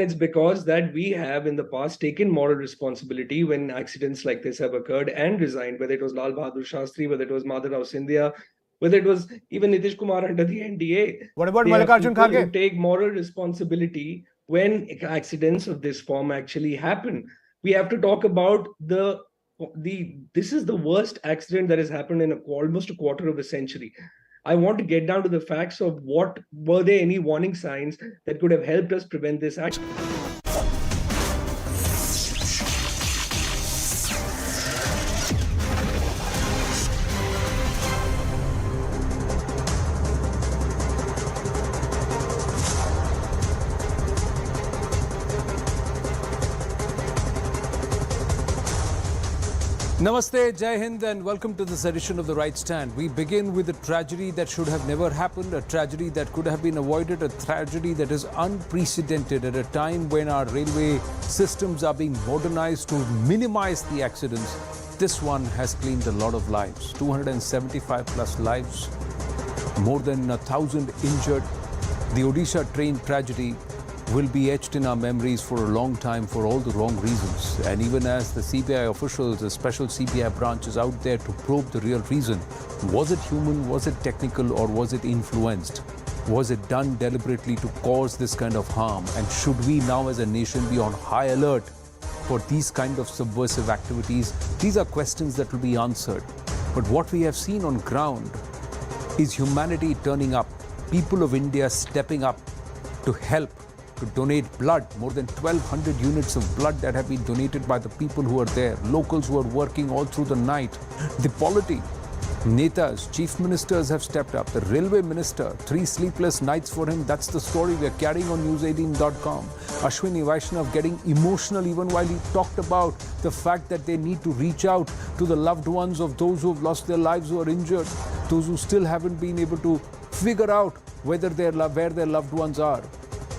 it's because that we have in the past taken moral responsibility when accidents like this have occurred and resigned, whether it was Lal Bahadur Shastri, whether it was Madhav Sindhya, whether it was even Nitish Kumar under the NDA. What about They are Mallikarjun people Kharge? who take moral responsibility when accidents of this form actually happen. We have to talk about this is the worst accident that has happened in almost a quarter of a century. I want to get down to the facts of what were there any warning signs that could have helped us prevent this accident. Namaste, Jai Hind, and welcome to this edition of The Right Stand. We begin with a tragedy that should have never happened, a tragedy that could have been avoided, a tragedy that is unprecedented at a time when our railway systems are being modernized to minimize the accidents. This one has claimed a lot of lives, 275 plus lives, more than 1,000 injured. The Odisha train tragedy will be etched in our memories for a long time for all the wrong reasons. And even as the CBI officials, the special CBI branch is out there to probe the real reason, was it human, was it technical, or was it influenced? Was it done deliberately to cause this kind of harm? And should we now as a nation be on high alert for these kind of subversive activities? These are questions that will be answered. But what we have seen on ground is humanity turning up, people of India stepping up to help, to donate blood, more than 1,200 units of blood that have been donated by the people who are there, locals who are working all through the night. The polity, netas, chief ministers have stepped up. The railway minister, 3 sleepless nights for him. That's the story we are carrying on News18.com. Ashwini Vaishnav getting emotional even while he talked about the fact that they need to reach out to the loved ones of those who have lost their lives, who are injured, those who still haven't been able to figure out where their loved ones are.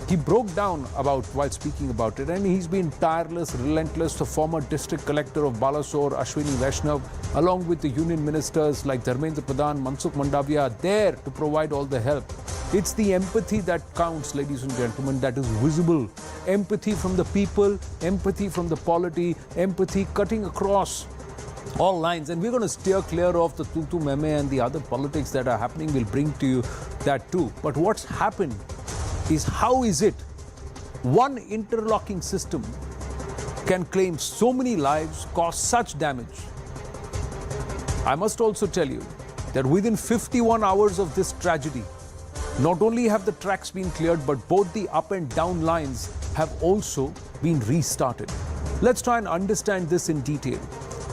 He broke down while speaking about it, and he's been tireless, relentless. The former district collector of Balasore, Ashwini Vaishnav, along with the union ministers like Dharmendra Pradhan, Mansukh Mandavia, are there to provide all the help. It's the empathy that counts, ladies and gentlemen, that is visible. Empathy from the people, empathy from the polity, empathy cutting across all lines. And we're going to steer clear of the tutu meme and the other politics that are happening. We'll bring to you that too. But what's happened is, how is it one interlocking system can claim so many lives, cause such damage? I must also tell you that within 51 hours of this tragedy, not only have the tracks been cleared, but both the up and down lines have also been restarted. Let's try and understand this in detail.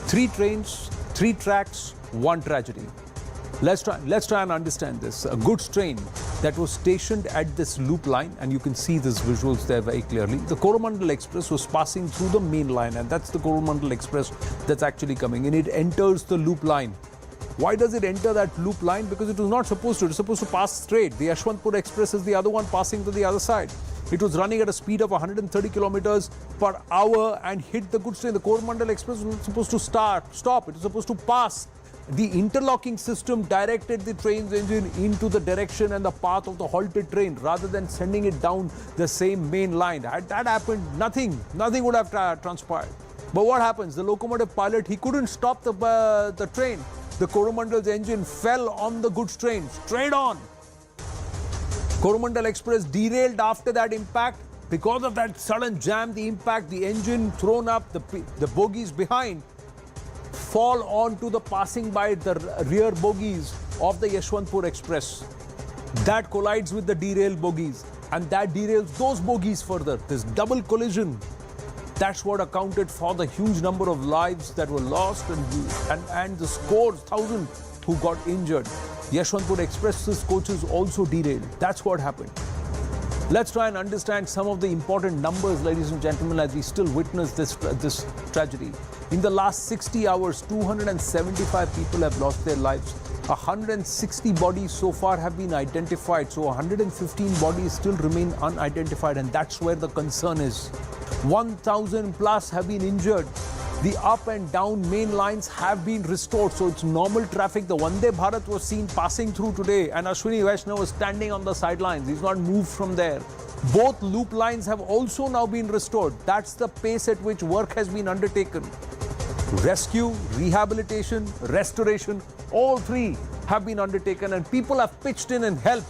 3 trains, 3 tracks, 1 tragedy. Let's try and understand this. A goods train that was stationed at this loop line, and you can see these visuals there very clearly. The Coromandel Express was passing through the main line, and that's the Coromandel Express that's actually coming in. It enters the loop line. Why does it enter that loop line? Because it was not supposed to. It was supposed to pass straight. The Yashwantpur Express is the other one passing to the other side. It was running at a speed of 130 kilometers per hour and hit the goods train. The Coromandel Express was not supposed to stop. It was supposed to pass. The interlocking system directed the train's engine into the direction and the path of the halted train rather than sending it down the same main line. Had that happened, nothing would have transpired. But what happens? The locomotive pilot, he couldn't stop the train. The Coromandel's engine fell on the goods train, straight on. Coromandel Express derailed after that impact. Because of that sudden jam, the impact, the engine thrown up, the bogies behind fall onto the passing by the rear bogies of the Yashwantpur Express. That collides with the derailed bogies, and that derails those bogies further. This double collision, that's what accounted for the huge number of lives that were lost and the scores, thousands who got injured. Yashwantpur Express's coaches also derailed. That's what happened. Let's try and understand some of the important numbers, ladies and gentlemen, as we still witness this tragedy. In the last 60 hours, 275 people have lost their lives. 160 bodies so far have been identified. So 115 bodies still remain unidentified, and that's where the concern is. 1,000 plus have been injured. The up and down main lines have been restored, so it's normal traffic. The Vande Bharat was seen passing through today, and Ashwini Vaishnav was standing on the sidelines. He's not moved from there. Both loop lines have also now been restored. That's the pace at which work has been undertaken. Rescue, rehabilitation, restoration, all three have been undertaken, and people have pitched in and helped.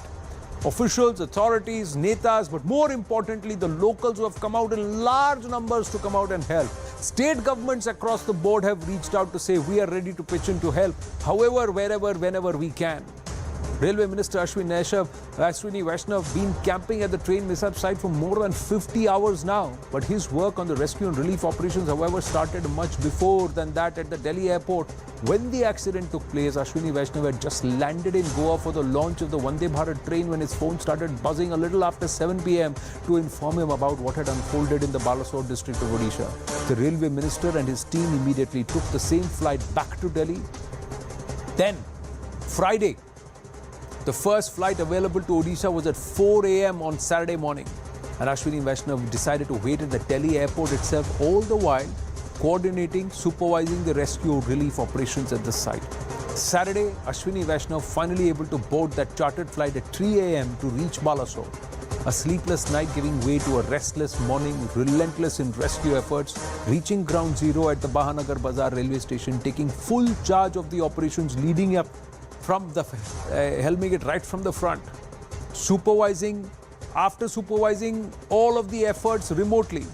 Officials, authorities, netas, but more importantly, the locals who have come out in large numbers to come out and help. State governments across the board have reached out to say we are ready to pitch in to help, however, wherever, whenever we can. Railway Minister Ashwini Vaishnav been camping at the train mishap site for more than 50 hours now. But his work on the rescue and relief operations, however, started much before than that at the Delhi airport. When the accident took place, Ashwini Vaishnav had just landed in Goa for the launch of the Vande Bharat train when his phone started buzzing a little after 7 p.m. to inform him about what had unfolded in the Balasore district of Odisha. The Railway Minister and his team immediately took the same flight back to Delhi. Then, Friday, the first flight available to Odisha was at 4 a.m. on Saturday morning. And Ashwini Vaishnav decided to wait at the Delhi airport itself, all the while coordinating, supervising the rescue relief operations at the site. Saturday, Ashwini Vaishnav finally able to board that chartered flight at 3 a.m. to reach Balasore. A sleepless night giving way to a restless morning, relentless in rescue efforts, reaching ground zero at the Bahanagar Bazaar railway station, taking full charge of the operations leading up from the helming it right from the front, after supervising all of the efforts remotely.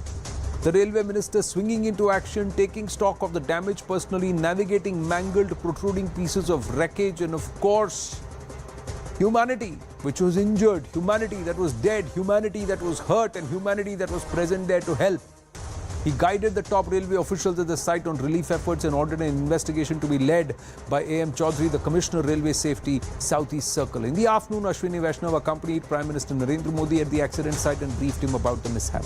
The Railway Minister swinging into action, taking stock of the damage personally, navigating mangled, protruding pieces of wreckage, and of course, humanity which was injured, humanity that was dead, humanity that was hurt, and humanity that was present there to help. He guided the top railway officials at the site on relief efforts and ordered an investigation to be led by A.M. Chaudhary, the Commissioner Railway Safety, Southeast Circle. In the afternoon, Ashwini Vaishnav accompanied Prime Minister Narendra Modi at the accident site and briefed him about the mishap.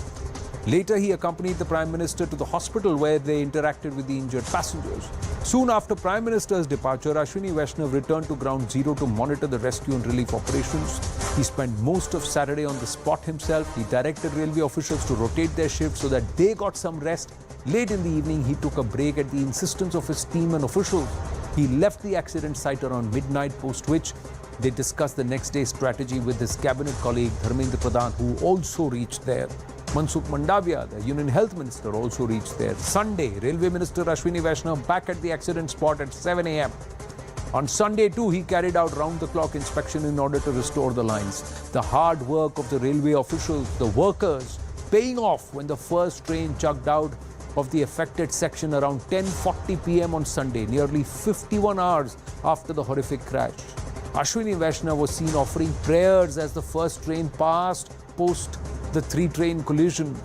Later, he accompanied the Prime Minister to the hospital where they interacted with the injured passengers. Soon after Prime Minister's departure, Ashwini Vaishnav returned to Ground Zero to monitor the rescue and relief operations. He spent most of Saturday on the spot himself. He directed railway officials to rotate their shifts so that they got some rest. Late in the evening, he took a break at the insistence of his team and officials. He left the accident site around midnight, post which they discussed the next day's strategy with his cabinet colleague Dharmendra Pradhan, who also reached there. Mansukh Mandavia, the Union Health Minister, also reached there. Sunday, Railway Minister Ashwini Vaishnav back at the accident spot at 7 a.m. On Sunday too, he carried out round-the-clock inspection in order to restore the lines. The hard work of the railway officials, the workers, paying off when the first train chugged out of the affected section around 10:40 p.m. on Sunday, nearly 51 hours after the horrific crash. Ashwini Vaishnav was seen offering prayers as the first train passed post the three-train collision.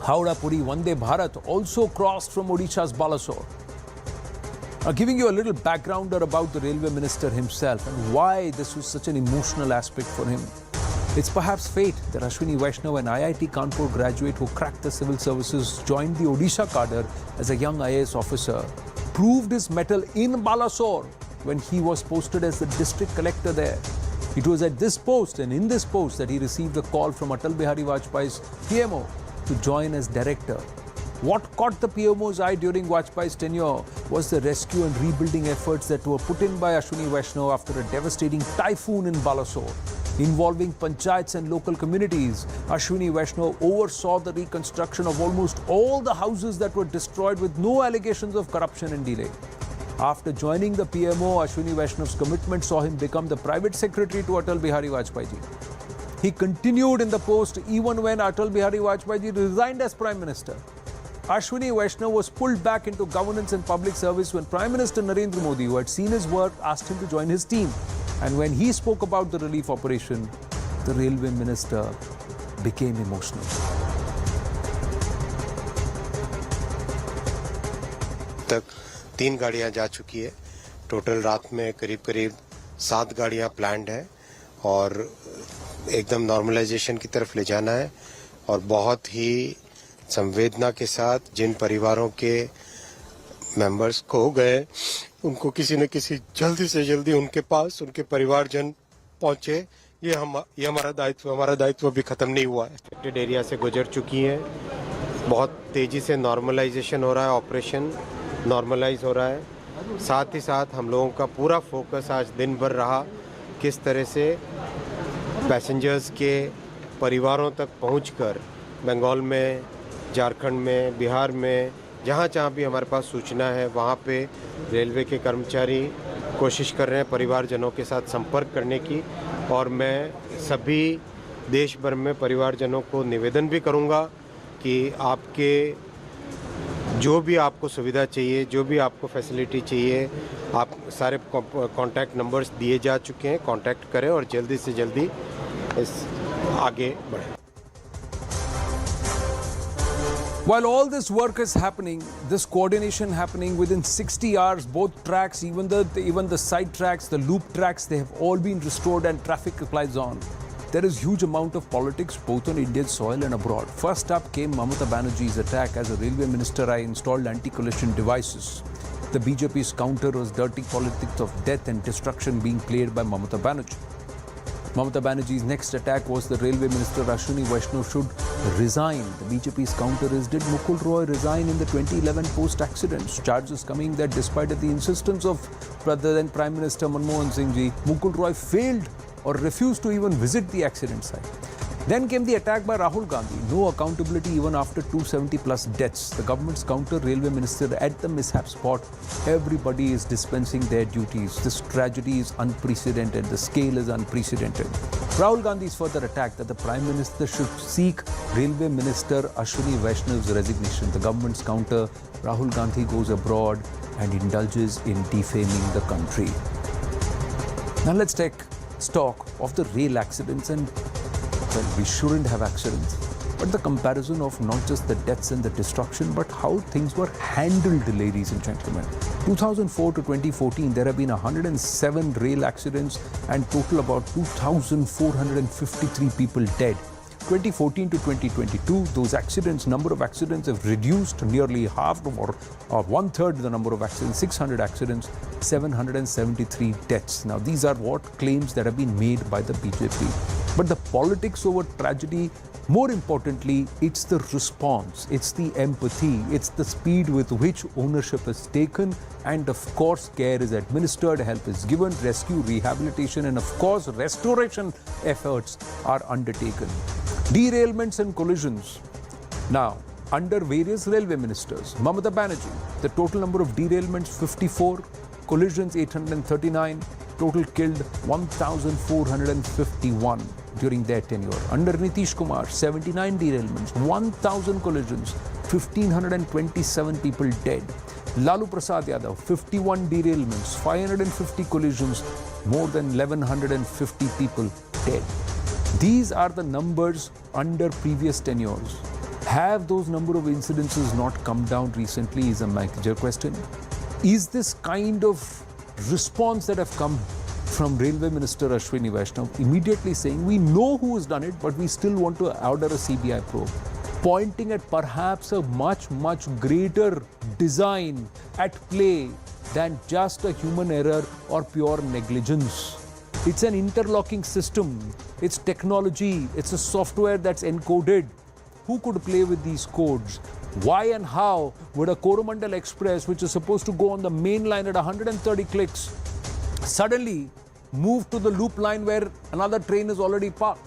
Howrah-Puri Vande Bharat also crossed from Odisha's Balasore. Giving you a little backgrounder about the Railway Minister himself and why this was such an emotional aspect for him. It's perhaps fate that Ashwini Vaishnav, an IIT Kanpur graduate who cracked the civil services, joined the Odisha cadre as a young IAS officer, proved his mettle in Balasore when he was posted as the district collector there. It was at this post and in this post that he received a call from Atal Bihari Vajpayee's PMO to join as director. What caught the PMO's eye during Vajpayee's tenure was the rescue and rebuilding efforts that were put in by Ashwini Vaishnav after a devastating typhoon in Balasore. Involving panchayats and local communities, Ashwini Vaishnav oversaw the reconstruction of almost all the houses that were destroyed with no allegations of corruption and delay. After joining the PMO, Ashwini Vaishnav's commitment saw him become the private secretary to Atal Bihari Vajpayee. He continued in the post even when Atal Bihari Vajpayee resigned as Prime Minister. Ashwini Vaishnav was pulled back into governance and public service when Prime Minister Narendra Modi, who had seen his work, asked him to join his team. And when he spoke about the relief operation, the Railway Minister became emotional. तीन गाड़ियां जा चुकी है। Total रात में करीब 7 गाड़ियां planned है और एकदम नॉर्मलाइजेशन की तरफ ले जाना है और बहुत ही संवेदना के साथ जिन परिवारों के मेंबर्स खो गए उनको किसी न किसी जल्दी से जल्दी उनके पास उनके परिवारजन पहुंचे। ये हमारा दायित्व अभी खत्म नहीं हुआ है। अफेक्टेड एरिया से गुजर चुकी है। बहुत तेजी से नॉर्मलाइजेशन हो रहा है, ऑपरेशन नॉर्मलाइज हो रहा है। साथ ही साथ हम लोगों का पूरा फोकस आज दिन भर रहा किस तरह से पैसेंजर्स के परिवारों तक पहुंचकर बंगाल में, झारखंड में, बिहार में, जहाँ भी हमारे पास सूचना है वहाँ पे रेलवे के कर्मचारी कोशिश कर रहे हैं परिवारजनों के साथ संपर्क करने की। और मैं सभी देश भर में परिवारजनों को निवेदन भी करूँगा कि आपके जो भी आपको सुविधा चाहिए, जो भी आपको फैसिलिटी चाहिए, आप सारे कॉन्टैक्ट नंबर्स दिए जा चुके हैं, कॉन्टैक्ट करें और जल्दी से जल्दी इस आगे बढ़ें। While all this work is happening, this coordination happening within 60 hours, both tracks, even the side tracks, the loop tracks, they have all been restored and traffic applies on. There is huge amount of politics both on Indian soil and abroad. First up came Mamata Banerjee's attack. As a railway minister, I installed anti-collision devices. The BJP's counter was dirty politics of death and destruction being played by Mamata Banerjee. Mamata Banerjee's next attack was the railway minister Ashwini Vaishnav should resign. The BJP's counter is, did Mukul Roy resign in the 2011 post-accidents? Charges coming that despite the insistence of then Prime Minister Manmohan Singh ji, Mukul Roy failed or refused to even visit the accident site. Then came the attack by Rahul Gandhi. No accountability even after 270 plus deaths. The government's counter railway minister at the mishap spot. Everybody is dispensing their duties. This tragedy is unprecedented. The scale is unprecedented. Rahul Gandhi's further attack that the Prime Minister should seek Railway Minister Ashwini Vaishnav's resignation. The government's counter, Rahul Gandhi goes abroad and indulges in defaming the country. Now let's take stock of the rail accidents, and well, we shouldn't have accidents, but the comparison of not just the deaths and the destruction, but how things were handled, ladies and gentlemen. 2004 to 2014, there have been 107 rail accidents and total about 2,453 people dead. 2014 to 2022, those accidents, number of accidents have reduced nearly half or one-third the number of accidents, 600 accidents, 773 deaths. Now, these are what claims that have been made by the BJP. But the politics over tragedy, more importantly, it's the response, it's the empathy, it's the speed with which ownership is taken, and of course, care is administered, help is given, rescue, rehabilitation, and of course, restoration efforts are undertaken. Derailments and collisions. Now, under various railway ministers, Mamata Banerjee, the total number of derailments 54, collisions 839, total killed 1,451 during their tenure. Under Nitish Kumar, 79 derailments, 1,000 collisions, 1,527 people dead. Lalu Prasad Yadav, 51 derailments, 550 collisions, more than 1,150 people dead. These are the numbers under previous tenures. Have those number of incidences not come down recently is a major question. Is this kind of response that have come from Railway Minister Ashwini Vaishnav immediately saying, we know who has done it, but we still want to order a CBI probe, pointing at perhaps a much, much greater design at play than just a human error or pure negligence. It's an interlocking system, it's technology, it's a software that's encoded. Who could play with these codes? Why and how would a Coromandel Express, which is supposed to go on the main line at 130 clicks, suddenly move to the loop line where another train is already parked?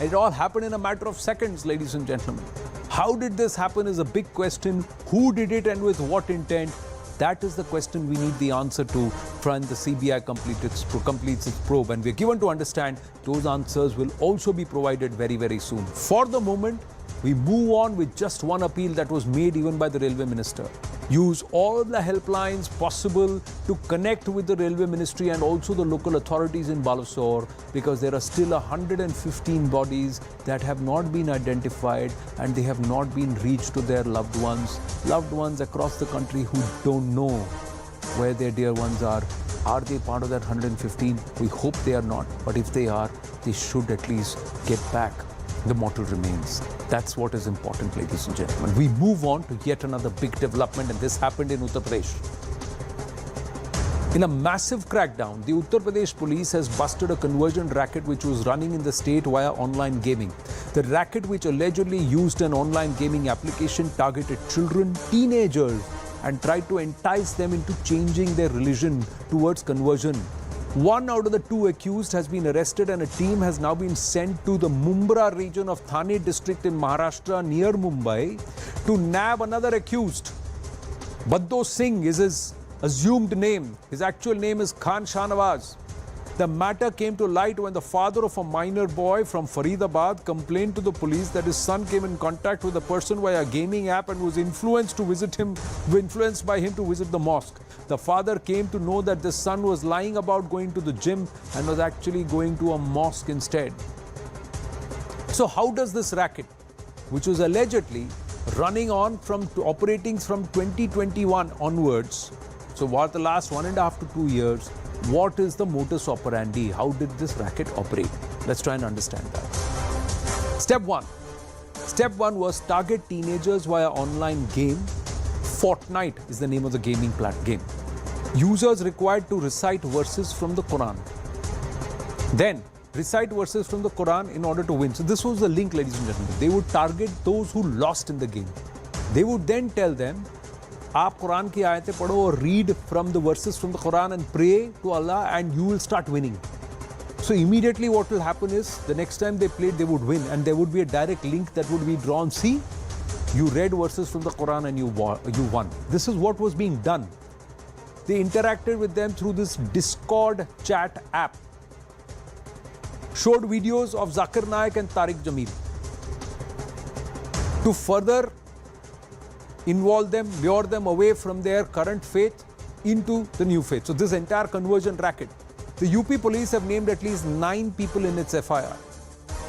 It all happened in a matter of seconds, ladies and gentlemen. How did this happen is a big question. Who did it and with what intent? That is the question we need the answer to when the CBI completes its probe. And we're given to understand those answers will also be provided very, very soon. For the moment, we move on with just one appeal that was made even by the Railway Minister. Use all the helplines possible to connect with the Railway Ministry and also the local authorities in Balasore, because there are still 115 bodies that have not been identified and they have not been reached to their loved ones across the country who don't know where their dear ones are. Are they part of that 115? We hope they are not, but if they are, they should at least get back the mortal remains. That's what is important, ladies and gentlemen. We move on to yet another big development, and this happened in Uttar Pradesh. In a massive crackdown, the Uttar Pradesh police has busted a conversion racket which was running in the state via online gaming. The racket, which allegedly used an online gaming application, targeted children, teenagers, and tried to entice them into changing their religion towards conversion. One out of the two accused has been arrested and a team has now been sent to the Mumbra region of Thane district in Maharashtra near Mumbai to nab another accused. Baddo Singh is his assumed name. His actual name is Khan Shahnawaz. The matter came to light when the father of a minor boy from Faridabad complained to the police that his son came in contact with a person via a gaming app and was influenced by him to visit the mosque. The father came to know that the son was lying about going to the gym and was actually going to a mosque instead. So how does this racket, which was allegedly running on from operating from 2021 onwards, so what the last 1.5 to 2 years, what is the modus operandi? How did this racket operate? Let's try and understand that. Step one. Step one was target teenagers via online game. Fortnite is the name of the gaming game. Users required to recite verses from the Quran. Then recite verses from the Quran in order to win. So this was the link, ladies and gentlemen. They would target those who lost in the game. They would then tell them, आप कुरान की आयतें पढ़ो और read from the verses from the Quran and pray to Allah and you will start winning. So immediately what will happen is the next time they played they would win and there would be a direct link that would be drawn. See, you read verses from the Quran and you won. This is what was being done. They interacted with them through this Discord chat app. Showed videos of Zakir Naik and Tariq Jamil. To further involve them, lure them away from their current faith into the new faith. So this entire conversion racket. The UP police have named at least 9 people in its FIR.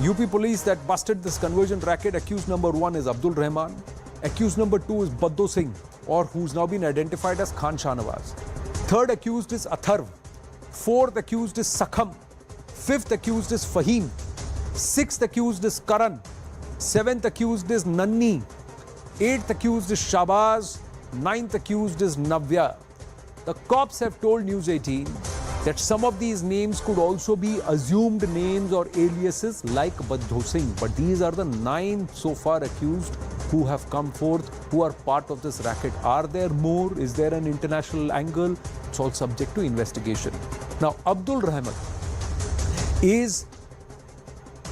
UP police that busted this conversion racket, accused number 1 is Abdul Rahman. Accused number 2 is Baddo Singh, or who's now been identified as Khan Shahnawaz. Third accused is Atharv. Fourth accused is Sakham. Fifth accused is Fahim. Sixth accused is Karan. Seventh accused is Nanni. Eighth accused is Shabaz. Ninth accused is Navya. The cops have told News 18 that some of these names could also be assumed names or aliases like Baddo Singh. But these are the 9 so far accused who have come forth, who are part of this racket. Are there more? Is there an international angle? It's all subject to investigation. Now, Abdul Rahman is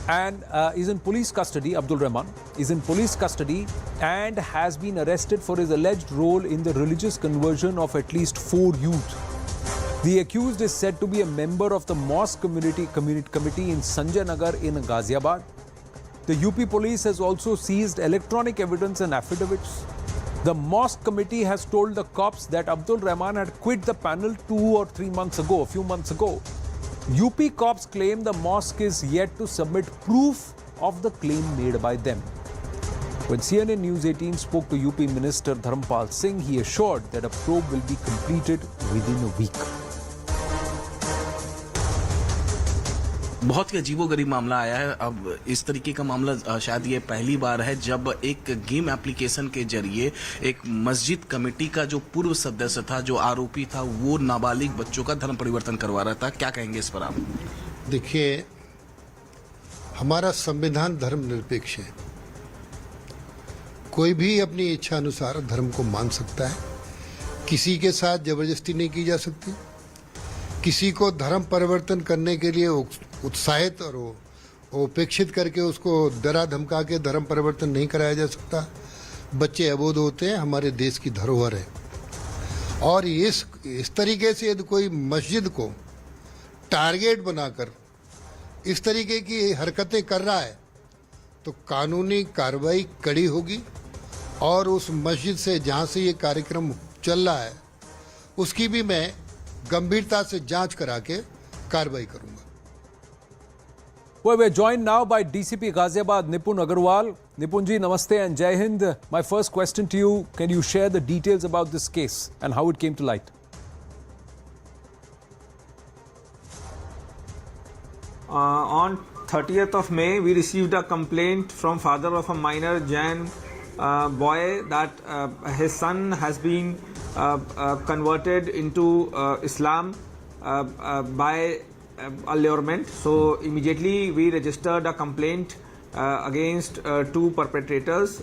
in police custody. Abdul Rahman is in police custody and has been arrested for his alleged role in the religious conversion of at least 4 youth. The accused is said to be a member of the mosque committee in Sanjay Nagar in Ghaziabad. The UP police has also seized electronic evidence and affidavits. The mosque committee has told the cops that Abdul Rahman had quit the panel 2 or 3 months ago, a few months ago. UP cops claim the mosque is yet to submit proof of the claim made by them. When CNN News 18 spoke to UP Minister Dharampal Singh, he assured that a probe will be completed within a week. बहुत ही अजीबोगरीब मामला आया है। अब इस तरीके का मामला शायद ये पहली बार है जब एक गेम एप्लीकेशन के जरिए एक मस्जिद कमेटी का जो पूर्व सदस्य था, जो आरोपी था, वो नाबालिग बच्चों का धर्म परिवर्तन करवा रहा था। क्या कहेंगे इस पर आप? देखिए, हमारा संविधान धर्मनिरपेक्ष है। कोई भी अपनी इच्छा अनुसार धर्म को मान सकता है। किसी के साथ जबरदस्ती नहीं की जा सकती। किसी को धर्म परिवर्तन करने के लिए उत्साहित और उपेक्षित करके उसको डरा धमका के धर्म परिवर्तन नहीं कराया जा सकता। बच्चे अबोध होते हैं, हमारे देश की धरोहर है। और इस तरीके से यदि कोई मस्जिद को टारगेट बनाकर इस तरीके की हरकतें कर रहा है तो कानूनी कार्रवाई कड़ी होगी और उस मस्जिद से जहां से ये कार्यक्रम चल रहा है उसकी भी मैं गंभीरता से जांच करा के कार्रवाई करूंगा। Well, we're joined now by DCP Ghaziabad, Nipun Agarwal. Nipun ji, namaste and Jai Hind. My first question to you, can you share the details about this case and how it came to light? On 30th of May, we received a complaint from father of a minor Jain boy that his son has been converted into Islam by allurement. So immediately we registered a complaint against two perpetrators.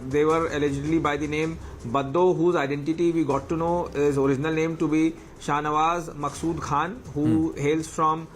They were allegedly by the name Baddo, whose identity we got to know his original name to be Shahnawaz Maqsood Khan, who hails from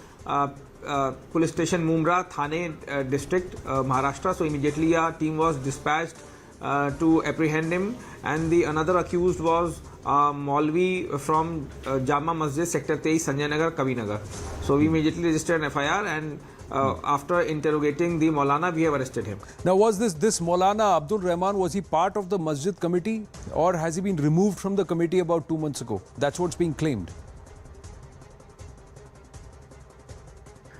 police station Mumra, Thane district, Maharashtra. So immediately a team was dispatched to apprehend him, and the another accused was Maulvi from Jama Masjid, Sector 23, Sanjay Nagar, Kabinagar. So we immediately registered an FIR, and after interrogating the Maulana, we have arrested him. Now, was this Maulana Abdul Rahman, was he part of the masjid committee, or has he been removed from the committee about 2 months ago? That's what's being claimed.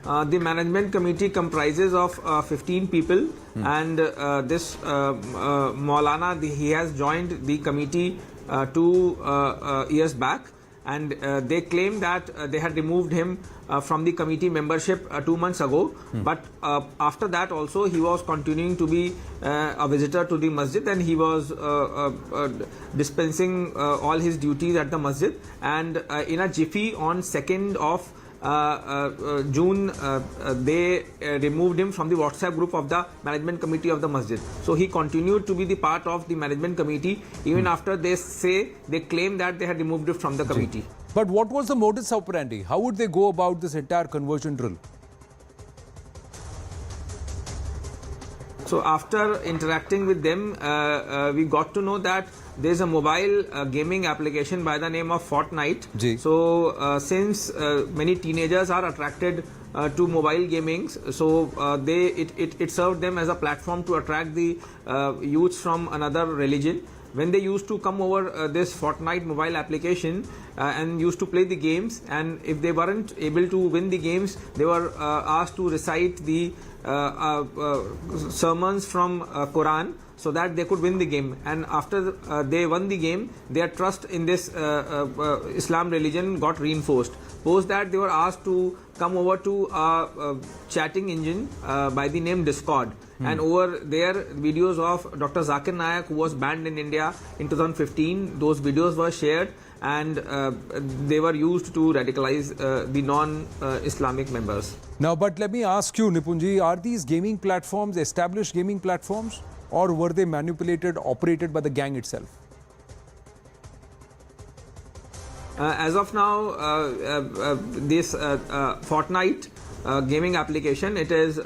The management committee comprises of 15 people, and this Maulana, he has joined the committee 2 years back, and they claim that they had removed him from the committee membership 2 months ago, but after that also he was continuing to be a visitor to the masjid, and he was dispensing all his duties at the masjid, and in a jiffy on 2nd of June, they removed him from the WhatsApp group of the management committee of the masjid. So he continued to be the part of the management committee even after they claim that they had removed it from the committee. But what was the modus operandi? How would they go about this entire conversion drill? So after interacting with them, we got to know that there is a mobile gaming application by the name of Fortnite. Ji. So since many teenagers are attracted to mobile gamings, so it served them as a platform to attract the youths from another religion. When they used to come over this Fortnite mobile application and used to play the games, and if they weren't able to win the games, they were asked to recite the sermons from Quran, so that they could win the game. And after they won the game, their trust in this Islam religion got reinforced. Post that, they were asked to come over to a chatting engine by the name Discord. And over there, videos of Dr. Zakir Naik, who was banned in India in 2015, those videos were shared, and they were used to radicalize the non-Islamic members. Now, but let me ask you, Nipunji, are these gaming platforms established gaming platforms, or were they manipulated, operated by the gang itself? As of now, this Fortnite gaming application, it is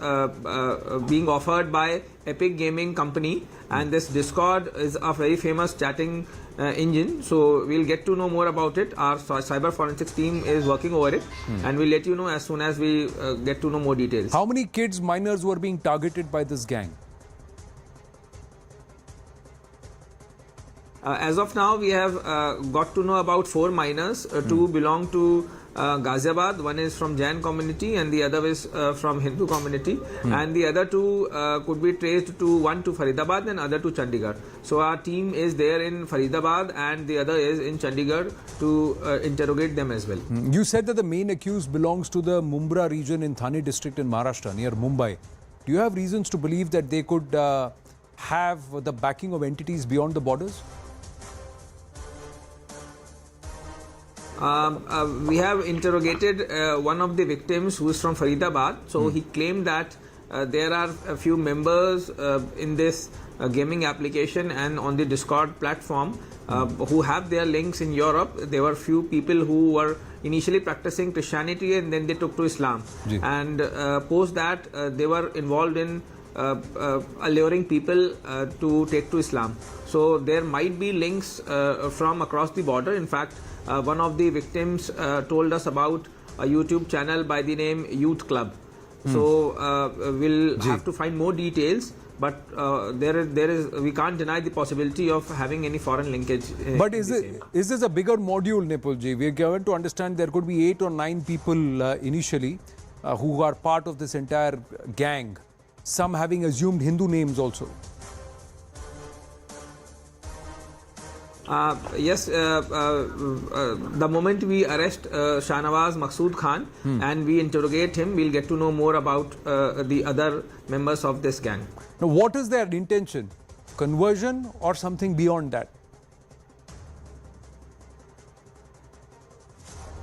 being offered by Epic Gaming Company, and this Discord is a very famous chatting engine. So we'll get to know more about it. Our cyber forensics team is working over it, and we'll let you know as soon as we get to know more details. How many kids, minors, were being targeted by this gang? As of now, we have got to know about 4 minors. 2 belong to Ghaziabad. One is from Jain community and the other is from Hindu community. And the other 2 could be traced to, one to Faridabad and other to Chandigarh. So our team is there in Faridabad and the other is in Chandigarh to interrogate them as well. You said that the main accused belongs to the Mumra region in Thane district in Maharashtra, near Mumbai. Do you have reasons to believe that they could have the backing of entities beyond the borders? We have interrogated one of the victims who is from Faridabad. So he claimed that there are a few members in this gaming application and on the Discord platform who have their links in Europe. There were few people who were initially practicing Christianity and then they took to Islam. And post that they were involved in alluring people to take to Islam. So there might be links from across the border. In fact, one of the victims told us about a YouTube channel by the name Youth Club. So we'll have to find more details, but we can't deny the possibility of having any foreign linkage. But is this a bigger module, Nipulji? We are given to understand there could be 8 or 9 people initially who are part of this entire gang, some having assumed Hindu names also. Yes, the moment we arrest Shahnawaz Maqsood Khan and we interrogate him, we'll get to know more about the other members of this gang. Now, what is their intention? Conversion or something beyond that?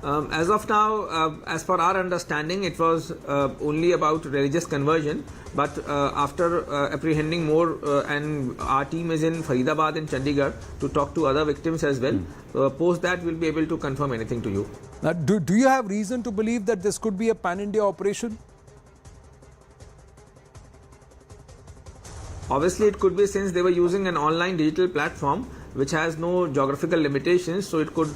As of now, as per our understanding, it was only about religious conversion. But after apprehending more, and our team is in Faridabad and Chandigarh to talk to other victims as well. Post that, we'll be able to confirm anything to you. Now, do you have reason to believe that this could be a pan-India operation? Obviously, it could be, since they were using an online digital platform which has no geographical limitations, so it could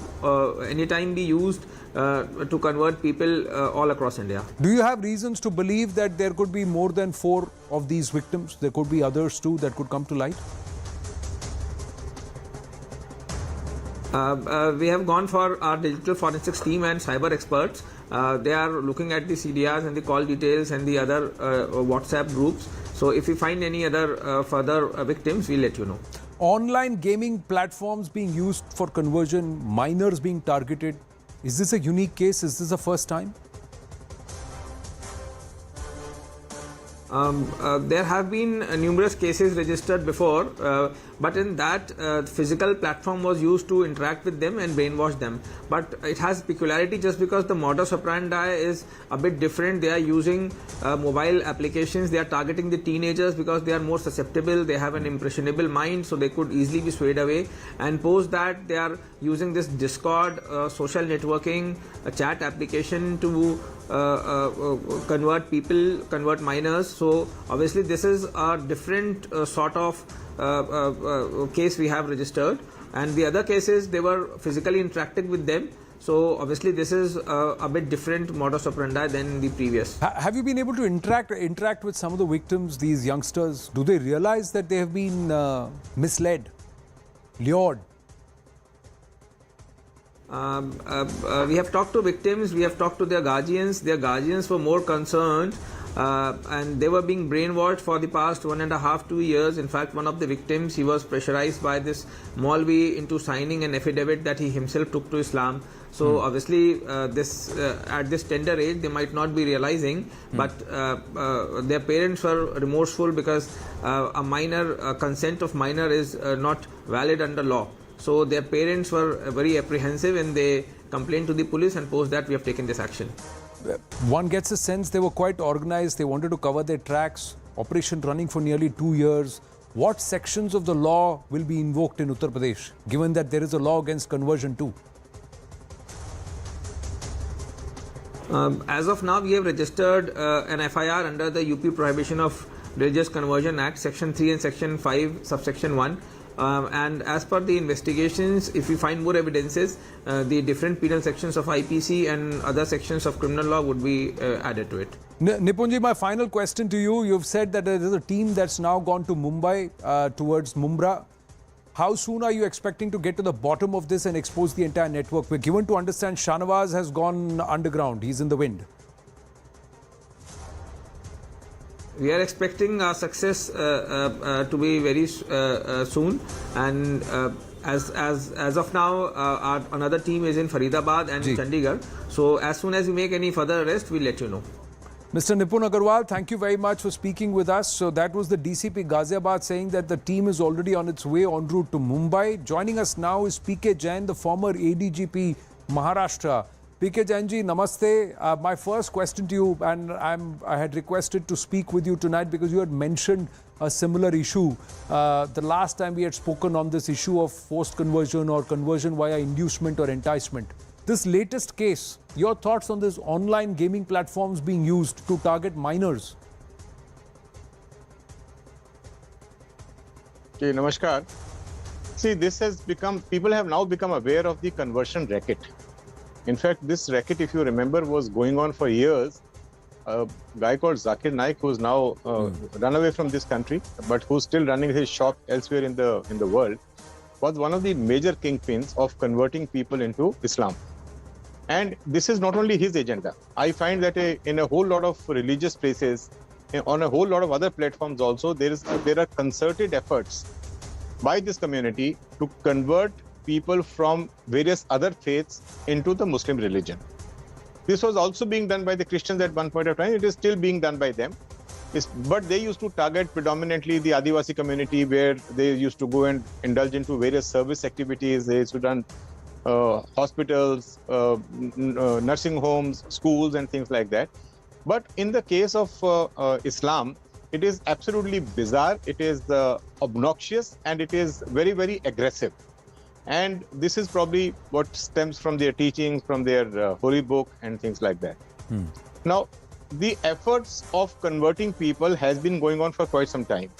anytime be used to convert people all across India. Do you have reasons to believe that there could be more than 4 of these victims? There could be others too that could come to light? We have gone for our digital forensics team and cyber experts. They are looking at the CDRs and the call details and the other WhatsApp groups. So if we find any other further victims, we'll let you know. Online gaming platforms being used for conversion, minors being targeted. Is this a unique case? Is this the first time? There have been numerous cases registered before, but in that physical platform was used to interact with them and brainwash them. But it has peculiarity just because the modus operandi is a bit different. They are using mobile applications. They are targeting the teenagers because they are more susceptible. They have an impressionable mind, so they could easily be swayed away. And post that, they are using this Discord, social networking, a chat application to convert people, convert minors. So obviously this is a different sort of case we have registered, and the other cases they were physically interacting with them. So obviously this is a bit different modus operandi than the previous. Have you been able to interact with some of the victims, these youngsters? Do they realize that they have been misled, lured? We have talked to victims, we have talked to their guardians. Their guardians were more concerned, and they were being brainwashed for the past 1.5 to 2 years. In fact, one of the victims, he was pressurized by this Maulvi into signing an affidavit that he himself took to Islam. So obviously this at this tender age they might not be realizing, but their parents were remorseful because a minor consent of minor is not valid under law. So their parents were very apprehensive and they complained to the police, and post that we have taken this action. One gets a sense they were quite organized. They wanted to cover their tracks. Operation running for nearly 2 years. What sections of the law will be invoked in Uttar Pradesh, given that there is a law against conversion too? As of now, we have registered an FIR under the UP Prohibition of Religious Conversion Act, Section 3 and Section 5, Subsection 1. And as per the investigations, if we find more evidences, the different penal sections of IPC and other sections of criminal law would be added to it. Nipunji, my final question to you. You've said that there is a team that's now gone to Mumbai towards Mumbai. How soon are you expecting to get to the bottom of this and expose the entire network? We're given to understand Shahnawaz has gone underground. He's in the wind. We are expecting our success to be very soon, and as of now, our another team is in Faridabad and Chandigarh. So as soon as we make any further arrest, we'll let you know. Mr. Nipun Agarwal, thank you very much for speaking with us. So that was the DCP Ghaziabad saying that the team is already on its way en route to Mumbai. Joining us now is PK Jain, the former ADGP Maharashtra. PK Jainji, namaste. My first question to you, and I had requested to speak with you tonight because you had mentioned a similar issue. The last time we had spoken on this issue of forced conversion or conversion via inducement or enticement. This latest case, your thoughts on this online gaming platforms being used to target minors? Okay, namaskar. See, this has become, people have now become aware of the conversion racket. In fact, this racket, if you remember, was going on for years. A guy called Zakir Naik, who's now run away from this country, but who's still running his shop elsewhere in the world, was one of the major kingpins of converting people into Islam. And this is not only his agenda. I find that in a whole lot of religious places, on a whole lot of other platforms also, there are concerted efforts by this community to convert people from various other faiths into the Muslim religion. This was also being done by the Christians at one point of time. It is still being done by them. But they used to target predominantly the Adivasi community, where they used to go and indulge into various service activities. They used to hospitals, nursing homes, schools, and things like that. But in the case of Islam, it is absolutely bizarre, it is obnoxious, and it is very, very aggressive. And this is probably what stems from their teachings, from their holy book, and things like that. Now, the efforts of converting people has been going on for quite some time.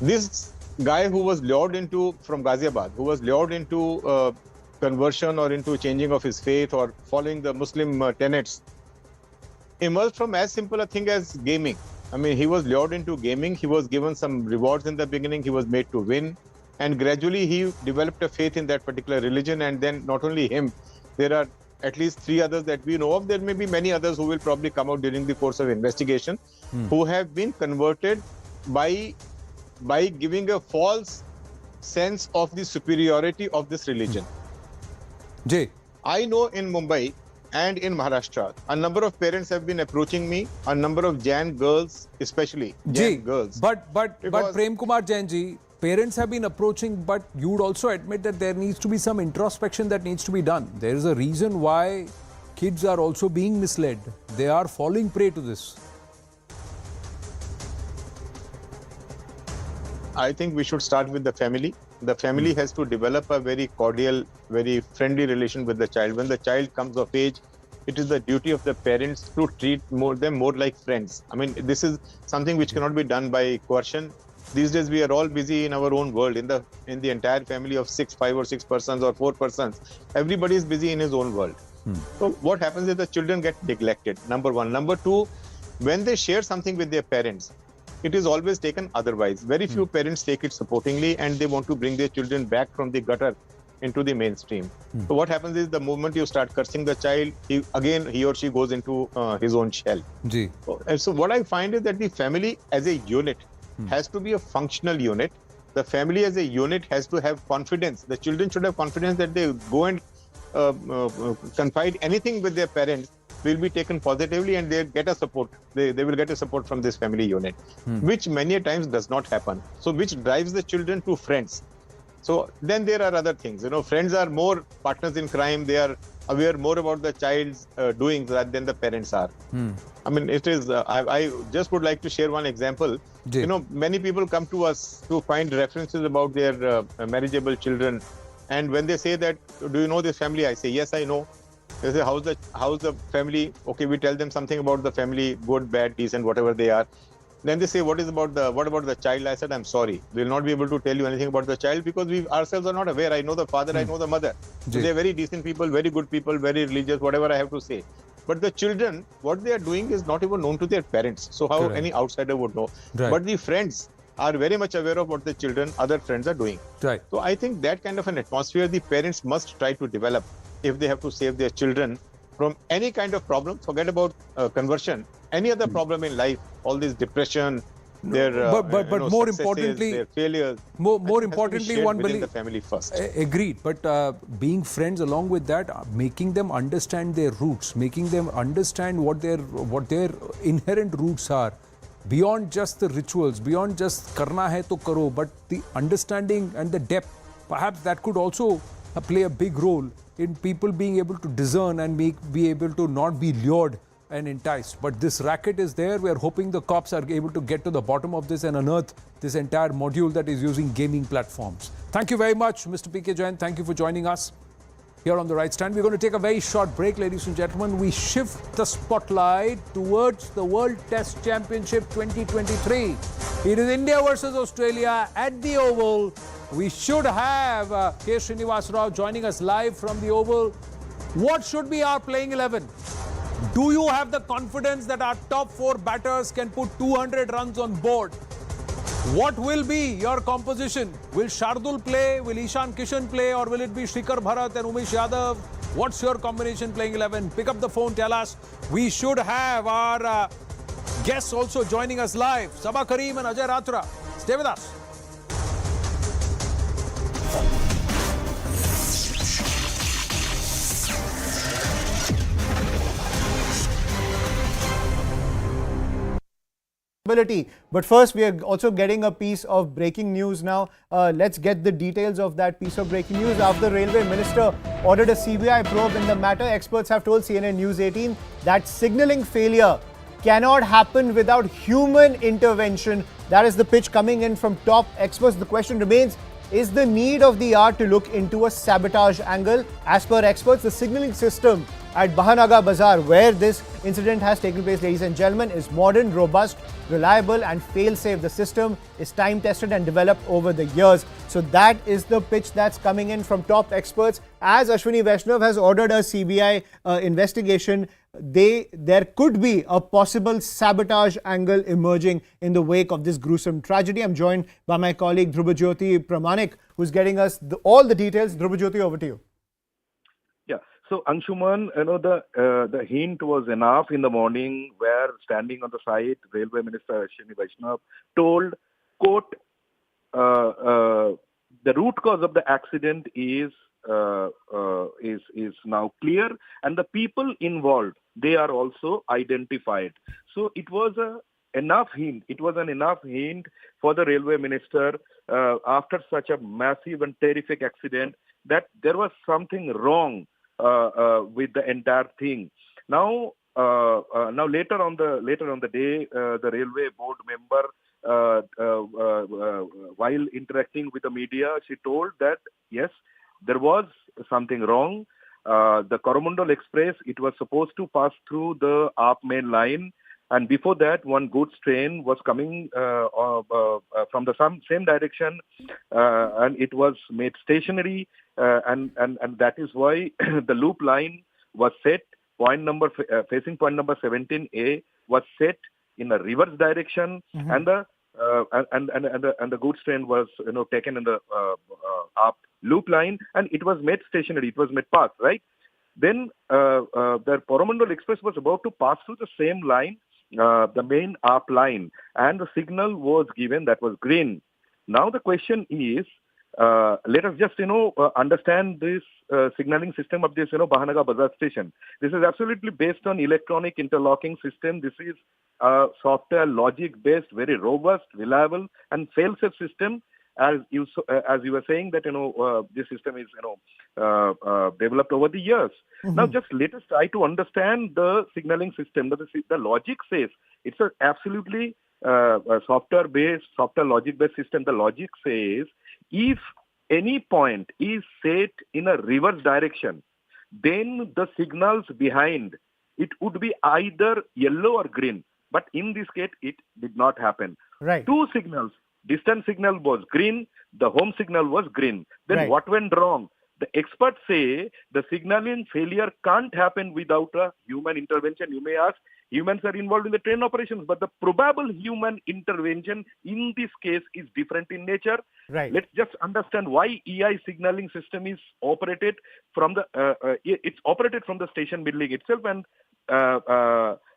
This guy who was lured into, from Ghaziabad, who was lured into conversion or into changing of his faith or following the Muslim tenets, emerged from as simple a thing as gaming. I mean, he was lured into gaming, he was given some rewards in the beginning, he was made to win, and gradually he developed a faith in that particular religion. And then not only him, there are at least 3 others that we know of. There may be many others who will probably come out during the course of investigation, who have been converted by giving a false sense of the superiority of this religion. Jay. I know in Mumbai and in Maharashtra, a number of parents have been approaching me, a number of Jain girls, especially Jain girls. But Prem Kumar Jain ji, parents have been approaching, but you would also admit that there needs to be some introspection that needs to be done. There is a reason why kids are also being misled. They are falling prey to this. I think we should start with the family. The family has to develop a very cordial, very friendly relation with the child. When the child comes of age, it is the duty of the parents to treat them more like friends. I mean, this is something which cannot be done by coercion. These days, we are all busy in our own world. In the entire family of 5 or 6 persons or 4 persons, everybody is busy in his own world. So what happens is the children get neglected, number one. Number two, when they share something with their parents, it is always taken otherwise. Very few parents take it supportingly, and they want to bring their children back from the gutter into the mainstream. So what happens is the moment you start cursing the child, he or she goes into his own shell. So what I find is that the family as a unit has to be a functional unit. The family as a unit has to have confidence. The children should have confidence that they go and confide anything with their parents will be taken positively, and they get a support. They will get a support from this family unit, which many a times does not happen. So which drives the children to friends. So then there are other things. Friends are more partners in crime. They are aware more about the child's doings rather than the parents are. I mean, it is. I just would like to share one example. Many people come to us to find references about their marriageable children, and when they say that, "Do you know this family?" I say, "Yes, I know." They say, how's the family? Okay, we tell them something about the family, good, bad, decent, whatever they are. Then they say, what about the child? I said, I'm sorry, we'll not be able to tell you anything about the child because we ourselves are not aware. I know the father, I know the mother. So they're very decent people, very good people, very religious, whatever I have to say. But the children, what they are doing is not even known to their parents. So how any outsider would know? But the friends are very much aware of what the other friends are doing. So I think that kind of an atmosphere the parents must try to develop if they have to save their children from any kind of problem. Forget about conversion, any other problem in life, all this depression, their but more importantly, their failures. More importantly, one believes the family first. Agreed. But being friends, along with that, making them understand their roots, making them understand what their inherent roots are, beyond just the rituals, beyond just karna hai to karo, but the understanding and the depth. Perhaps that could also play a big role in people being able to discern and be able to not be lured and enticed. But this racket is there. We are hoping the cops are able to get to the bottom of this and unearth this entire module that is using gaming platforms. Thank you very much, Mr. P.K. Jain. Thank you for joining us here on The Right Stand. We're going to take a very short break, ladies and gentlemen. We shift the spotlight towards the World Test Championship 2023. It is India versus Australia at the Oval. We should have K. Srinivas Rao joining us live from the Oval. What should be our playing 11? Do you have the confidence that our top 4 batters can put 200 runs on board? What will be your composition? Will Shardul play? Will Ishan Kishan play? Or will it be Shikhar Bharat and Umesh Yadav? What's your combination playing 11? Pick up the phone, tell us. We should have our guests also joining us live. Sabah Karim and Ajay Ratra. Stay with us. responsibility. But first, we are also getting a piece of breaking news now. Let's get the details of that piece of breaking news. After the railway minister ordered a CBI probe in the matter, experts have told CNN News 18 that signalling failure cannot happen without human intervention. That is the pitch coming in from top experts. The question remains, is the need of the hour to look into a sabotage angle? As per experts, the signalling system at Bahanaga Bazaar, where this incident has taken place, ladies and gentlemen, is modern, robust, reliable and fail-safe. The system is time-tested and developed over the years. So that is the pitch that's coming in from top experts. As Ashwini Vaishnav has ordered a CBI investigation, there could be a possible sabotage angle emerging in the wake of this gruesome tragedy. I'm joined by my colleague Dhrubajyoti Pramanik, who's getting us all the details. Dhrubajyoti, over to you. Yeah. So Anshuman, the hint was enough in the morning, where standing on the site, Railway Minister Ashwini Vaishnav told, quote, the root cause of the accident is now clear, and the people involved, they are also identified. So it was enough hint. It was an enough hint for the railway minister after such a massive and terrific accident that there was something wrong with the entire thing. Now later on the day, the railway board member, while interacting with the media, she told that yes, there was something wrong. The Coromandel Express, it was supposed to pass through the up main line, and before that, one goods train was coming from the same direction, and it was made stationary, and that is why the loop line was set. Facing point number 17A was set in a reverse direction, and the goods train was taken in the up loop line, and it was made stationary. It was made pass, right? Then the Coromandel Express was about to pass through the same line, the main up line, and the signal was given that was green. Now the question is, let us just understand this signaling system of this Bahanaga Bazaar station. This is absolutely based on electronic interlocking system. This is a software logic based, very robust, reliable and fail-safe system. As you were saying that this system is developed over the years. Now just let us try to understand the signaling system. The logic says it's a absolutely software logic based system. The logic says if any point is set in a reverse direction, then the signals behind it would be either yellow or green. But in this case, it did not happen. Right. Two signals. Distant signal was green, the home signal was green. Then what went wrong? The experts say the signaling failure can't happen without a human intervention. You may ask, humans are involved in the train operations, but the probable human intervention in this case is different in nature. Right. Let's just understand why EI signaling system is operated from it's operated from the station building itself, and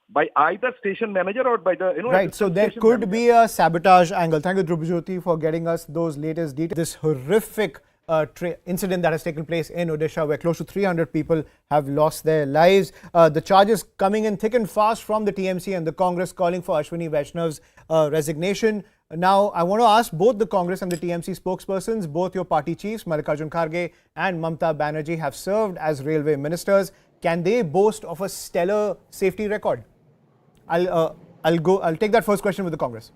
by either station manager or by the right. So there could manager. be a sabotage angle. Thank you, Dhrubajyoti, for getting us those latest details. This horrific incident that has taken place in Odisha, where close to 300 people have lost their lives. The charges coming in thick and fast from the TMC and the Congress, calling for Ashwini Vaishnav's resignation. Now, I want to ask both the Congress and the TMC spokespersons, both your party chiefs, Mallikarjun Kharge and Mamata Banerjee, have served as railway ministers. Can they boast of a stellar safety record? I'll take that first question with the Congress.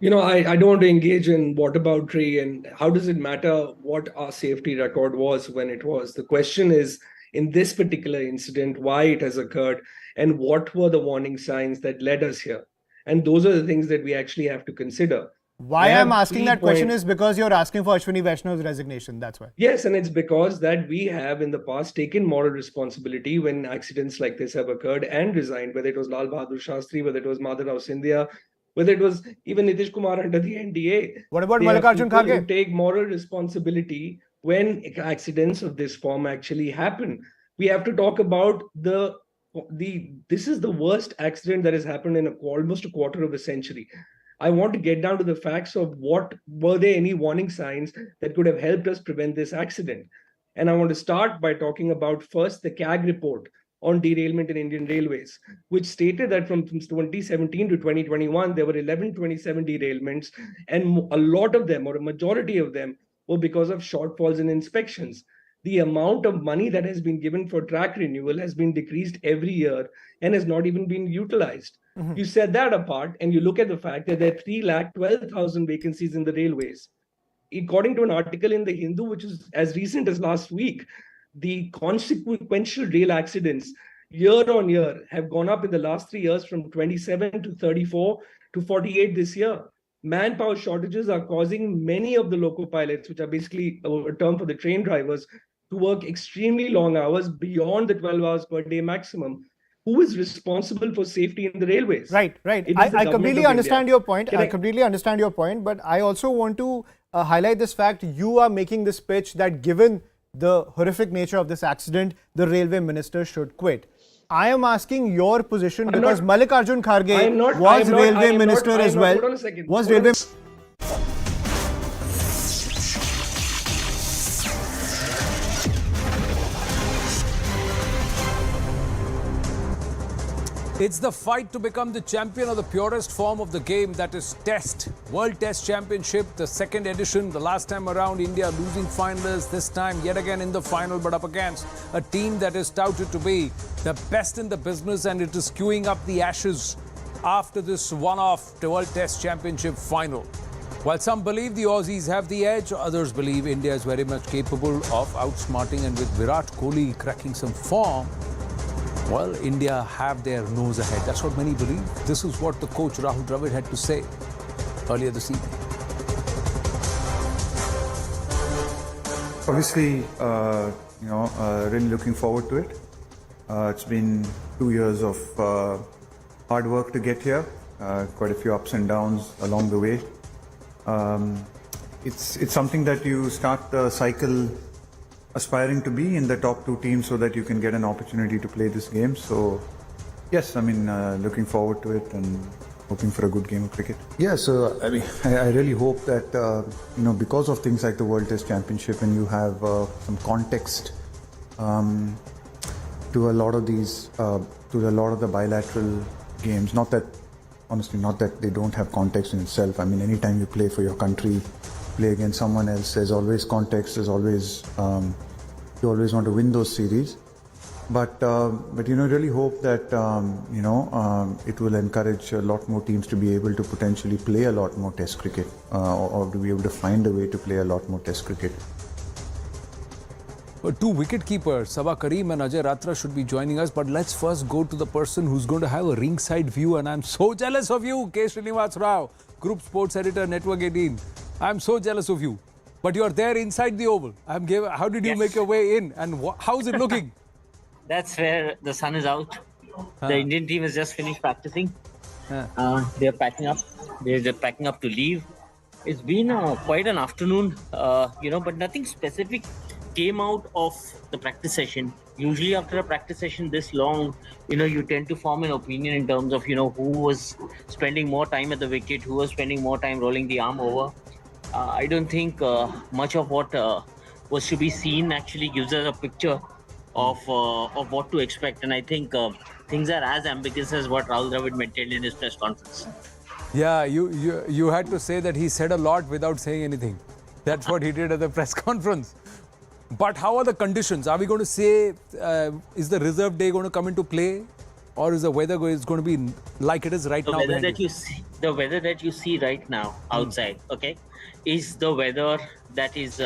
I don't want to engage in whataboutery and how does it matter what our safety record was when it was. The question is, in this particular incident, why it has occurred and what were the warning signs that led us here. And those are the things that we actually have to consider. Why I'm asking that question is because you're asking for Ashwini Vaishnav's resignation. That's why. Yes, and it's because that we have in the past taken moral responsibility when accidents like this have occurred and resigned, whether it was Lal Bahadur Shastri, whether it was Madhav Scindia, whether it was even Nitish Kumar under the NDA. What about Mallikarjun Kharge? Take moral responsibility when accidents of this form actually happen. We have to talk about this is the worst accident that has happened in almost a quarter of a century. I want to get down to the facts of were there any warning signs that could have helped us prevent this accident. And I want to start by talking about first the CAG report. on derailment in Indian Railways, which stated that from 2017 to 2021, there were 1127 derailments, and a lot of them, or a majority of them, were because of shortfalls in inspections. The amount of money that has been given for track renewal has been decreased every year and has not even been utilized. You set that apart and you look at the fact that there are 312,000 vacancies in the railways. According to an article in the Hindu, which is as recent as last week, the consequential rail accidents year on year have gone up in the last 3 years from 27 to 34 to 48 this year. Manpower shortages are causing many of the loco pilots, which are basically a term for the train drivers, to work extremely long hours beyond the 12 hours per day maximum. Who is responsible for safety in the railways? Right. I completely understand your point. I completely understand your point, but I also want to highlight this fact. You are making this pitch that given the horrific nature of this accident, the railway minister should quit. I am asking your position because Mallikarjun Kharge was railway minister as well. Hold on a second. Was railway. It's the fight to become the champion of the purest form of the game, that is Test. World Test Championship, the second edition. The last time around, India losing finalists. This time, yet again in the final, but up against a team that is touted to be the best in the business, and it is queuing up the ashes after this one-off World Test Championship final. While some believe the Aussies have the edge, others believe India is very much capable of outsmarting, and with Virat Kohli cracking some form, well, India have their nose ahead. That's what many believe. This is what the coach Rahul Dravid had to say earlier this evening. Obviously, really looking forward to it. It's been 2 years of hard work to get here. Quite a few ups and downs along the way. It's something that you start the cycle aspiring to be in the top 2 teams so that you can get an opportunity to play this game. So, yes, looking forward to it and hoping for a good game of cricket. Yeah, so I really hope that because of things like the World Test Championship, and you have some context to a lot of these, to a lot of the bilateral games. Not that they don't have context in itself. Anytime you play for your country, play against someone else, there's always context, there's always you always want to win those series, but really hope that it will encourage a lot more teams to be able to potentially play a lot more Test cricket, or to be able to find a way to play a lot more Test cricket. Well, 2 wicketkeepers, Sabah Karim and Ajay Ratra, should be joining us, but let's first go to the person who's going to have a ringside view, and I'm so jealous of you, K. Srinivas Rao, Group Sports Editor, Network 18. I'm so jealous of you. But you're there inside the Oval. How did you make your way in, and how's it looking? That's where the sun is out. The Indian team has just finished practicing. They're packing up. They're packing up to leave. It's been quite an afternoon, but nothing specific came out of the practice session. Usually after a practice session this long, you tend to form an opinion in terms of, who was spending more time at the wicket, who was spending more time rolling the arm over. I don't think much of what was to be seen actually gives us a picture of what to expect. And I think things are as ambiguous as what Rahul Dravid maintained in his press conference. Yeah, you had to say that he said a lot without saying anything. That's what he did at the press conference. But how are the conditions? Are we going to say, is the reserve day going to come into play? Or is the weather going to be like it is right now? The weather that you see right now outside, okay, is the weather that is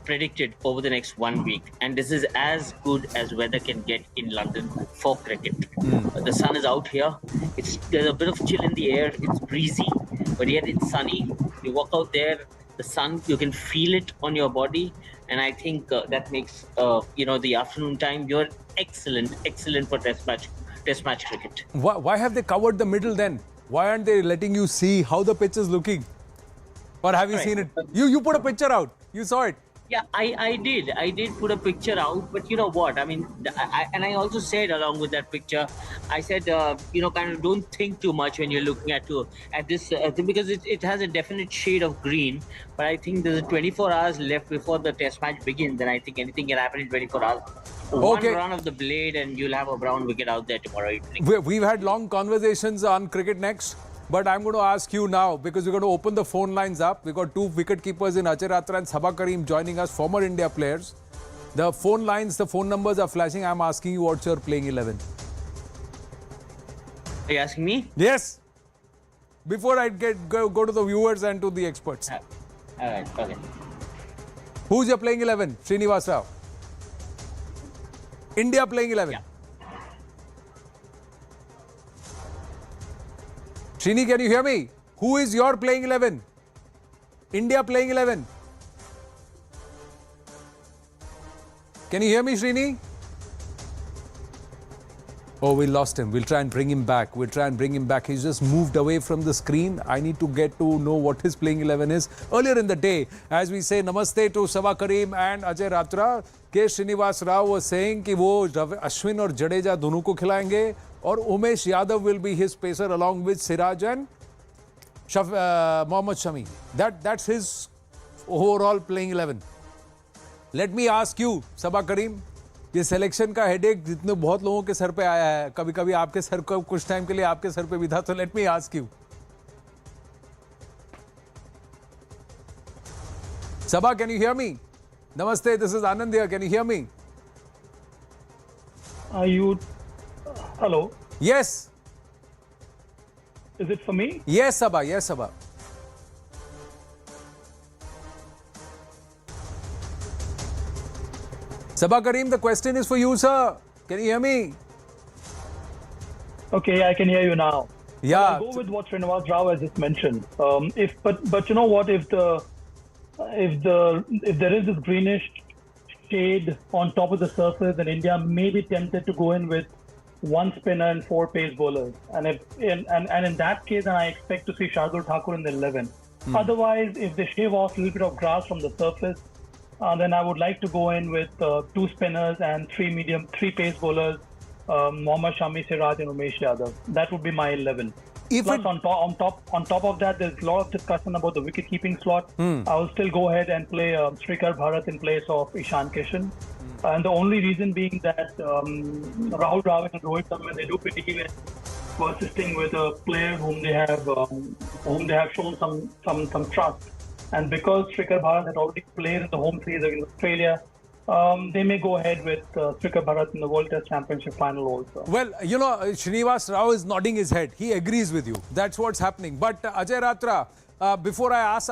predicted over the next 1 week. And this is as good as weather can get in London for cricket. The sun is out here. There's a bit of chill in the air. It's breezy, but yet it's sunny. You walk out there, the sun, you can feel it on your body. And I think that makes, the afternoon time, you're excellent for test match cricket. Why have they covered the middle then? Why aren't they letting you see how the pitch is looking? Or have you seen it? You put a picture out. You saw it. Yeah, I did put a picture out, but you know what? I mean, I also said along with that picture, I said, kind of don't think too much when you're looking at this because it has a definite shade of green. But I think there's 24 hours left before the test match begins, and I think anything can happen in 24 hours. One run of the blade, and you'll have a brown wicket out there tomorrow evening. We've had long conversations on cricket next. But I'm going to ask you now, because we're going to open the phone lines up. We've got two wicket keepers in Ajay Ratra and Sabha Karim joining us, former India players. The phone lines, the phone numbers are flashing. I'm asking you what's your playing 11. Are you asking me? Yes. Before I go to the viewers and to the experts. All right, okay. Who's your playing 11? Srinivas Rao. India playing 11. Yeah. Srini, can you hear me? Who is your playing 11? India playing 11. Can you hear me, Srini? Oh, we lost him. We'll try and bring him back. He's just moved away from the screen. I need to get to know what his playing 11 is. Earlier in the day, as we say namaste to Sabha Karim and Ajay Ratra, K. Srinivas Rao was saying कि वो Ashwin और जडेजा दोनों को खिलाएंगे और Umesh Yadav will be his pacer along with Siraj and Mohammad Shami. That's his overall playing 11. Let me ask you, Sabha Karim, ये selection का headache जितने बहुत लोगों के सर पे आया है, कभी कभी आपके सर को कुछ टाइम के लिए आपके सर पे भी था, तो let me ask you. Sabha, can you hear me? Namaste, this is Anand here. Can you hear me? Hello? Yes. Is it for me? Yes, Sabha. Yes, Sabha. Sabha Karim, the question is for you, sir. Can you hear me? Okay, I can hear you now. Yeah. I'll go with what Srinivas Rao has just mentioned. But you know what? If there is this greenish shade on top of the surface, then India may be tempted to go in with one spinner and 4 pace bowlers. And in that case, then I expect to see Shardul Thakur in the 11. Otherwise, if they shave off a little bit of grass from the surface, then I would like to go in with 2 spinners and 3 pace bowlers, Mohammad Shami, Siraj and Umesh Yadav. That would be my 11. Plus, on top of that, there's a lot of discussion about the wicket-keeping slot. I will still go ahead and play Srikhar Bharat in place of Ishan Kishan. And the only reason being that Rahul Dravid and Rohit Sharma, they do pretty well persisting with a player whom they have shown some trust. And because Srikhar Bharat had already played in the home series against Australia, they may go ahead with Srikhar Bharat in the World Test Championship final also. Well, you know, Srinivas Rao is nodding his head. He agrees with you. That's what's happening. But Ajay Ratra, before I ask,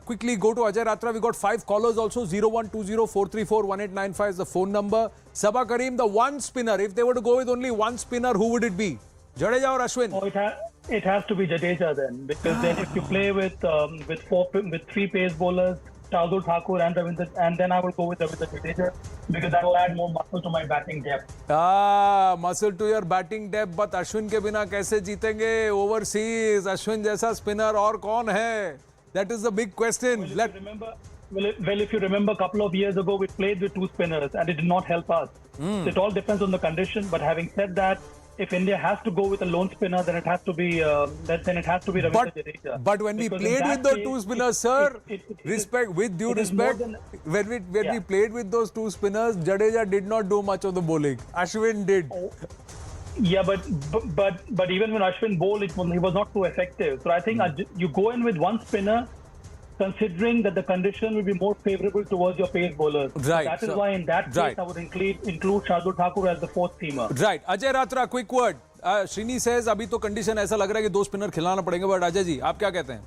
quickly go to Ajay Ratra. We got 5 callers also. 0120-434-1895 is the phone number. Sabha Karim, the one spinner. If they were to go with only one spinner, who would it be? Jadeja or Ashwin? Oh, it has to be Jadeja then, because then if you play with 3 pace bowlers, Shardul Thakur and Ravindra, and then I will go with Ravindra Jadeja, because that will add more muscle to my batting depth. Muscle to your batting depth, but Ashwin के बिना कैसे जीतेंगे overseas? Ashwin जैसा spinner और कौन है? That is the big question. If you remember, a couple of years ago, we played with 2 spinners and it did not help us. So it all depends on the condition. But having said that, if India has to go with a lone spinner, then it has to be Ravindra Jadeja. But when we played with those 2 spinners, sir, with due respect, when we played with those 2 spinners, Jadeja did not do much of the bowling. Ashwin did. Yeah, but even when Ashwin bowled, he was not too effective. So I think you go in with one spinner, considering that the condition will be more favorable towards your pace bowlers. Right. That is why in that case I would include Shardul Thakur as the 4th seamer. Right. Ajay Ratra, quick word. Srini says अभी तो condition ऐसा लग रहा है कि 2 spinner खिलाना पड़ेंगे, but Ajay जी, आप क्या कहते हैं?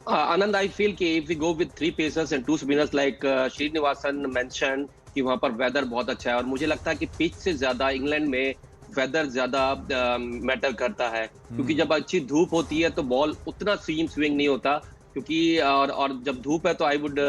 Anand, I feel कि if we go with 3 pacers and 2 spinners like Srinivasan mentioned कि वहाँ पर weather बहुत अच्छा है और मुझे लगता है कि pitch से ज़्यादा इंग्लैंड में वेदर ज्यादा मैटर करता है क्योंकि जब अच्छी धूप होती है तो बॉल उतना स्विंग नहीं होता क्योंकि और जब धूप है तो आई वुड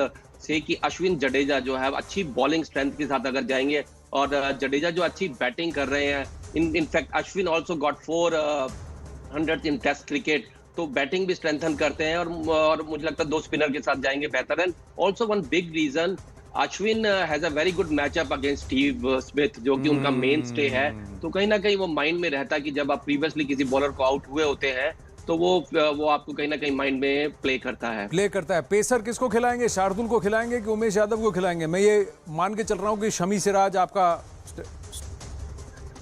से कि अश्विन जडेजा जो है अच्छी बॉलिंग स्ट्रेंथ के साथ अगर जाएंगे और जडेजा जो अच्छी बैटिंग कर रहे हैं इनफैक्ट अश्विन आल्सो गॉट 400 इन टेस्ट क्रिकेट तो बैटिंग भी स्ट्रेंथन करते हैं और मुझे लगता है 2 स्पिनर के साथ जाएंगे बेहतर। And also one big reason, Ashwin has a very good matchup against Steve Smith, जो कि उनका मेन स्टे है। तो कहीं ना कहीं वो माइंड में रहता है कि जब आप प्रीवियसली किसी बॉलर को आउट हुए होते हैं तो वो आपको कहीं ना कहीं माइंड में प्ले करता है। पेसर किसको खिलाएंगे? शार्दुल को खिलाएंगे कि उमेश यादव को खिलाएंगे? मैं ये मान के चल रहा हूं कि शमी सिराज आपका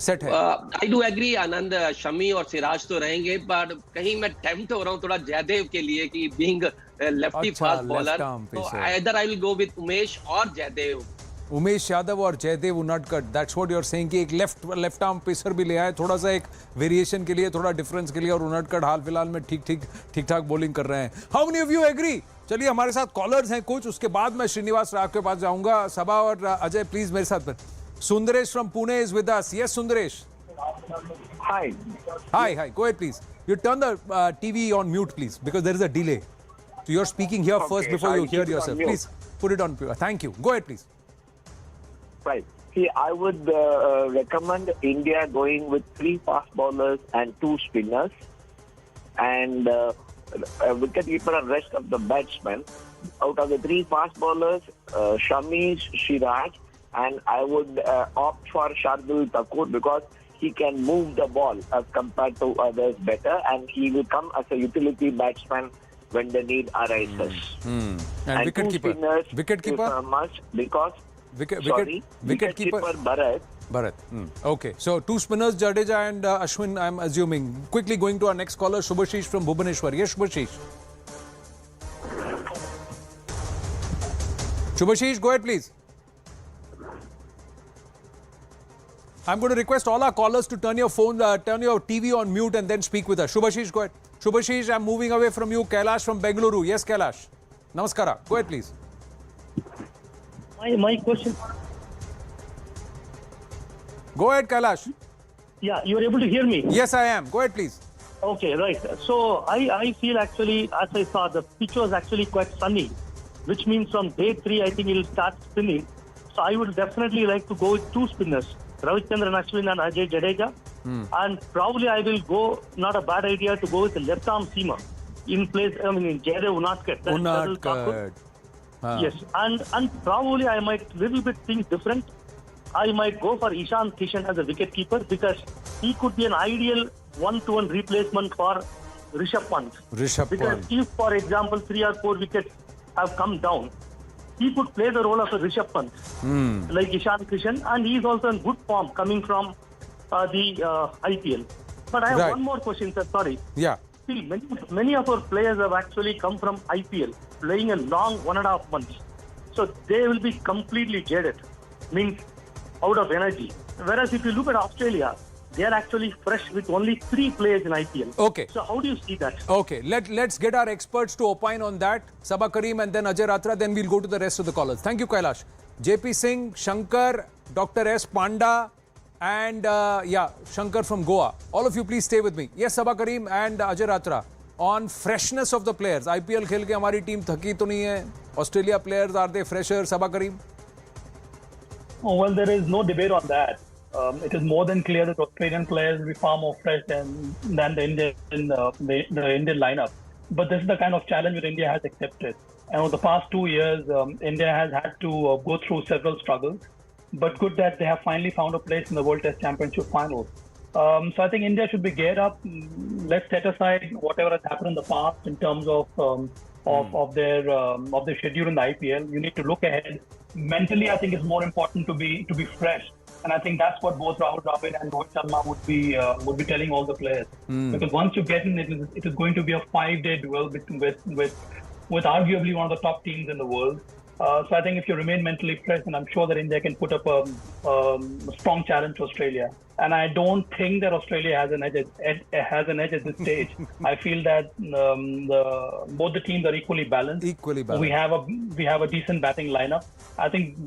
सेट है। आई डू एग्री आनंद, शमी और सिराज तो रहेंगे, पर कहीं मैं टेम्प्ट हो रहा हूं थोड़ा जयदेव के लिए कि बीइंग लेफ्टी फास्ट बॉलर, तो either I will go with Umesh और जयदेव। उमेश यादव और Jaydev Unadkat, that's what you are saying कि एक लेफ्ट आर्म पेसर भी ले आए, थोड़ा सा एक वेरिएशन के लिए, थोड़ा डिफरेंस के लिए। और उनाडकट हाल फिलहाल में ठीक ठाक बॉलिंग कर रहे हैं। How many of you agree? चलिए, हमारे साथ कॉलर्स हैं कुछ, उसके बाद मैं श्रीनिवास राव के पास जाऊंगा। सबा और अजय प्लीज मेरे साथ। Sundaresh from Pune is with us. Yes Sundaresh. Hi. Hi. Go ahead, please. You turn the TV on mute, please, because there is a delay. So you're speaking here first before you hear yourself. Please put it on. Thank you. Go ahead, please. Right. See, I would recommend India going with 3 fast bowlers and 2 spinners, and a wicketkeeper and rest of the batsmen. Out of the 3 fast bowlers, Shami, Siraj, and I would opt for Shardul Thakur because he can move the ball as compared to others better, and he will come as a utility batsman when the need arises. And wicketkeeper is a must because wicketkeeper Bharat. Okay, so 2 spinners, Jadeja and Ashwin, I'm assuming. Quickly going to our next caller, Shubhashish from Bhubaneswar. Yes, Shubhashish. Shubhashish, go ahead, please. I'm going to request all our callers to turn your TV on mute and then speak with us. Shubhashish, go ahead. Shubhashish, I'm moving away from you. Kailash from Bengaluru. Yes, Kailash. Namaskara. Go ahead, please. My question. Go ahead, Kailash. Yeah, you're able to hear me? Yes, I am. Go ahead, please. Okay, right. So I feel actually, as I saw, the pitch was actually quite sunny, which means from day 3, I think it'll start spinning. So I would definitely like to go with 2 spinners. Ravichandran Ashwin and Ajay Jadeja, and probably I will go. Not a bad idea to go with the left arm seamer in place. I mean, in Jaydev Unadkat. Yes, and probably I might little bit think different. I might go for Ishan Kishan as a wicketkeeper because he could be an ideal 1-to-1 replacement for Rishabh Pant. Because if, for example, 3 or 4 wickets have come down, he could play the role of a Rishabh Pant, like Ishan Kishan, and he is also in good form coming from the IPL. But I have one more question, sir. Sorry. Yeah. See, many of our players have actually come from IPL, playing a long 1.5 months. So they will be completely jaded, means out of energy. Whereas if you look at Australia, they are actually fresh with only 3 players in IPL. Okay. So how do you see that? Okay, let's get our experts to opine on that. Sabah Karim and then Ajay Ratra, then we'll go to the rest of the callers. Thank you, Kailash. JP Singh, Shankar, Dr. S. Panda, and Shankar from Goa. All of you please stay with me. Yes, Sabah Karim and Ajay Ratra. On freshness of the players. IPL खेल के हमारी team थकी तो नहीं है. Australia players, are they fresher? Sabah Karim? Oh, well, there is no debate on that. It is more than clear that Australian players will be far more fresh than the Indian lineup. But this is the kind of challenge that India has accepted. And over the past 2 years, India has had to go through several struggles. But good that they have finally found a place in the World Test Championship finals. So I think India should be geared up. Let's set aside whatever has happened in the past in terms of their schedule in the IPL. You need to look ahead. Mentally, I think it's more important to be fresh. And I think that's what both Rahul Dravid and Rohit Sharma would be telling all the players. Because once you get in, it is going to be a 5-day duel with arguably one of the top teams in the world. So I think if you remain mentally fresh, and I'm sure that India can put up a strong challenge to Australia. And I don't think that Australia has an edge at this stage. I feel that both the teams are equally balanced. We have a decent batting lineup. I think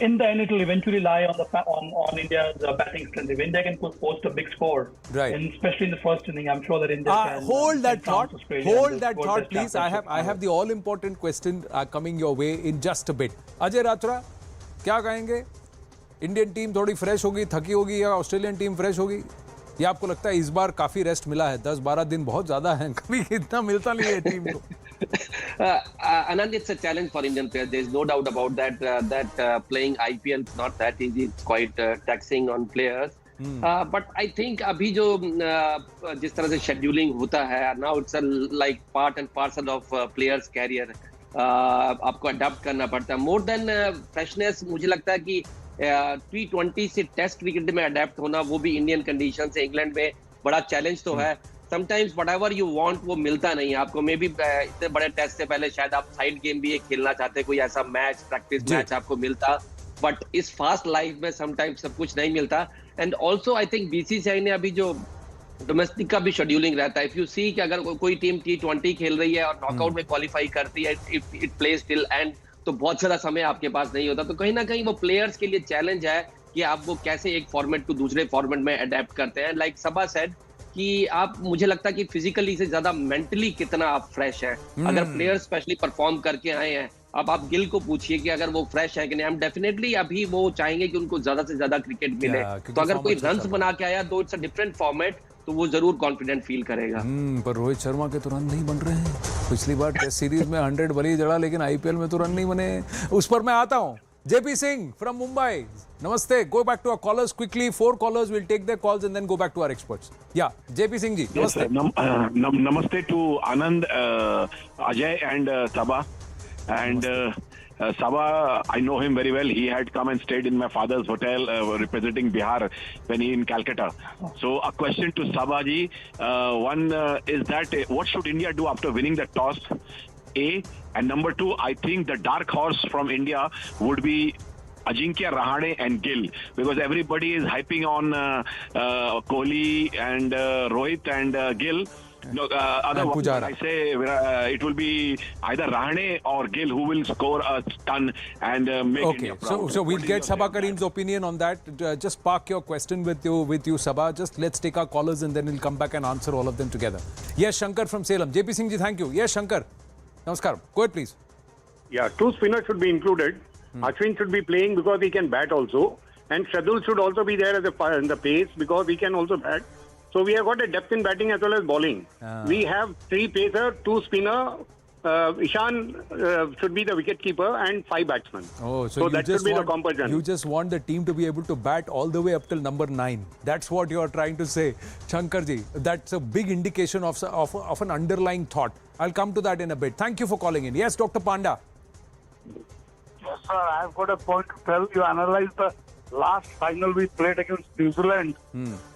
in the end, it will eventually lie on India's batting strength. If India can post a big score, and especially in the first inning, I'm sure that India can hold that thought. Hold that thought, please. I have the all-important question coming your way in just a bit. Ajay Ratra, क्या कहेंगे? Indian team थोड़ी fresh होगी, थकी होगी, या Australian team fresh होगी? या आपको लगता है इस बार काफी रेस्ट मिला है? 10-12 दिन बहुत ज्यादा है, कभी इतना मिलता नहीं है टीम को. Anand, it's a challenge for Indian players. There's no doubt about that. Playing IPL is not that easy. It's quite taxing on players. But I think अभी जो जिस तरह से शेड्यूलिंग होता है, now it's like part and parcel of players' career. आपको adopt करना पड़ता है. More than freshness, मुझे लगता है कि T20 से टेस्ट क्रिकेट में अडेप्ट होना, वो भी इंडियन कंडीशन से इंग्लैंड में बड़ा चैलेंज तो है. समटाइम्स व्हाटएवर यू वांट वो मिलता नहीं है आपको. मे बी इतने बड़े टेस्ट से पहले शायद आप साइड गेम भी एक खेलना चाहते, कोई ऐसा मैच, प्रैक्टिस मैच आपको मिलता. बट इस फास्ट लाइफ में समटाइम्स सब कुछ नहीं मिलता. And also I think BCCI ने अभी जो डोमेस्टिक का भी शेड्यूलिंग रहता है. इफ यू सी कि अगर कोई टीम T20 खेल रही है और नॉकआउट में क्वालिफाई करती है, इट प्लेज टिल एंड, तो बहुत ज्यादा समय आपके पास नहीं होता. तो कहीं ना कहीं वो प्लेयर्स के लिए चैलेंज है कि आप वो कैसे एक फॉर्मेट को दूसरे फॉर्मेट में अडेप्ट करते हैं. लाइक सबा सेड कि आप, मुझे लगता है कि फिजिकली से ज्यादा मेंटली कितना आप फ्रेश है. अगर प्लेयर्स स्पेशली परफॉर्म करके आए हैं, अब आप गिल को पूछिए कि अगर वो फ्रेश है कि नहीं. हम डेफिनेटली अभी वो चाहेंगे कि उनको ज्यादा से ज्यादा क्रिकेट मिले. तो अगर कोई रन्स बना के आया, दो इट्स अ डिफरेंट फॉर्मेट, तो वो जरूर कॉन्फिडेंट फील करेगा. पर रोहित शर्मा के तो रन नहीं बन रहे हैं. पिछली बार टेस्ट सीरीज में 100 भले ही जड़ा, लेकिन आईपीएल में तो रन नहीं बने. उस पर मैं आता हूं. JP Singh from Mumbai. Namaste. Go back to our callers quickly. 4 callers. We'll take their calls and then go back to our experts. Yeah, JP Singh ji. Namaste. Yes, namaste to Anand, Ajay and Sabah. And Sabah, I know him very well. He had come and stayed in my father's hotel representing Bihar when he in Calcutta. So a question to Sabah ji. One is that what should India do after winning the toss? A. And number 2, I think the dark horse from India would be Ajinkya Rahane and Gill, because everybody is hyping on Kohli and Rohit and Gill. No, otherwise, I say it will be either Rahane or Gill who will score a ton and make India proud. So we'll get Sabah Karim's opinion on that. Just park your question with you, Sabah. Just let's take our callers and then we'll come back and answer all of them together. Yes, Shankar from Salem. JP Singh ji, thank you. Yes, Shankar. Namaskar. Go ahead, please. Yeah, 2 spinners should be included. Ashwin should be playing because he can bat also. And Shardul should also be there as in the pace because he can also bat. So we have got a depth in batting as well as bowling. We have 3 pacer, 2 spinner. Ishan should be the wicket keeper and 5 batsmen. Oh, so that should be the composition. You just want the team to be able to bat all the way up till number 9. That's what you are trying to say, Shankar ji. That's a big indication of an underlying thought. I'll come to that in a bit. Thank you for calling in. Yes, Dr. Panda. Yes, sir. I've got a point to tell you. Analyze the last final we played against New Zealand.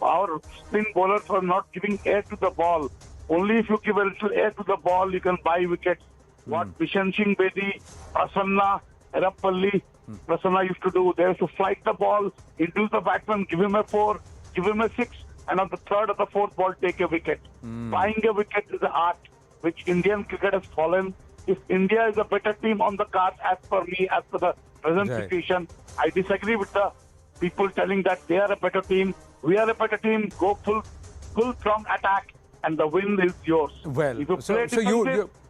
Our spin bowlers were not giving air to the ball. Only if you give a little air to the ball, you can buy wickets. What Bishan Singh Bedi, Prasanna, Erappalli, Prasanna used to do, they used to flight the ball, induce the batsman, give him a 4, give him a 6, and on the 3rd or the 4th ball, take a wicket. Buying a wicket is an art which Indian cricket has fallen. If India is a better team on the cards, as per me, as per the present situation, I disagree with the people telling that they are a better team. We are a better team. Go full from attack, and the win is yours. Well, if you play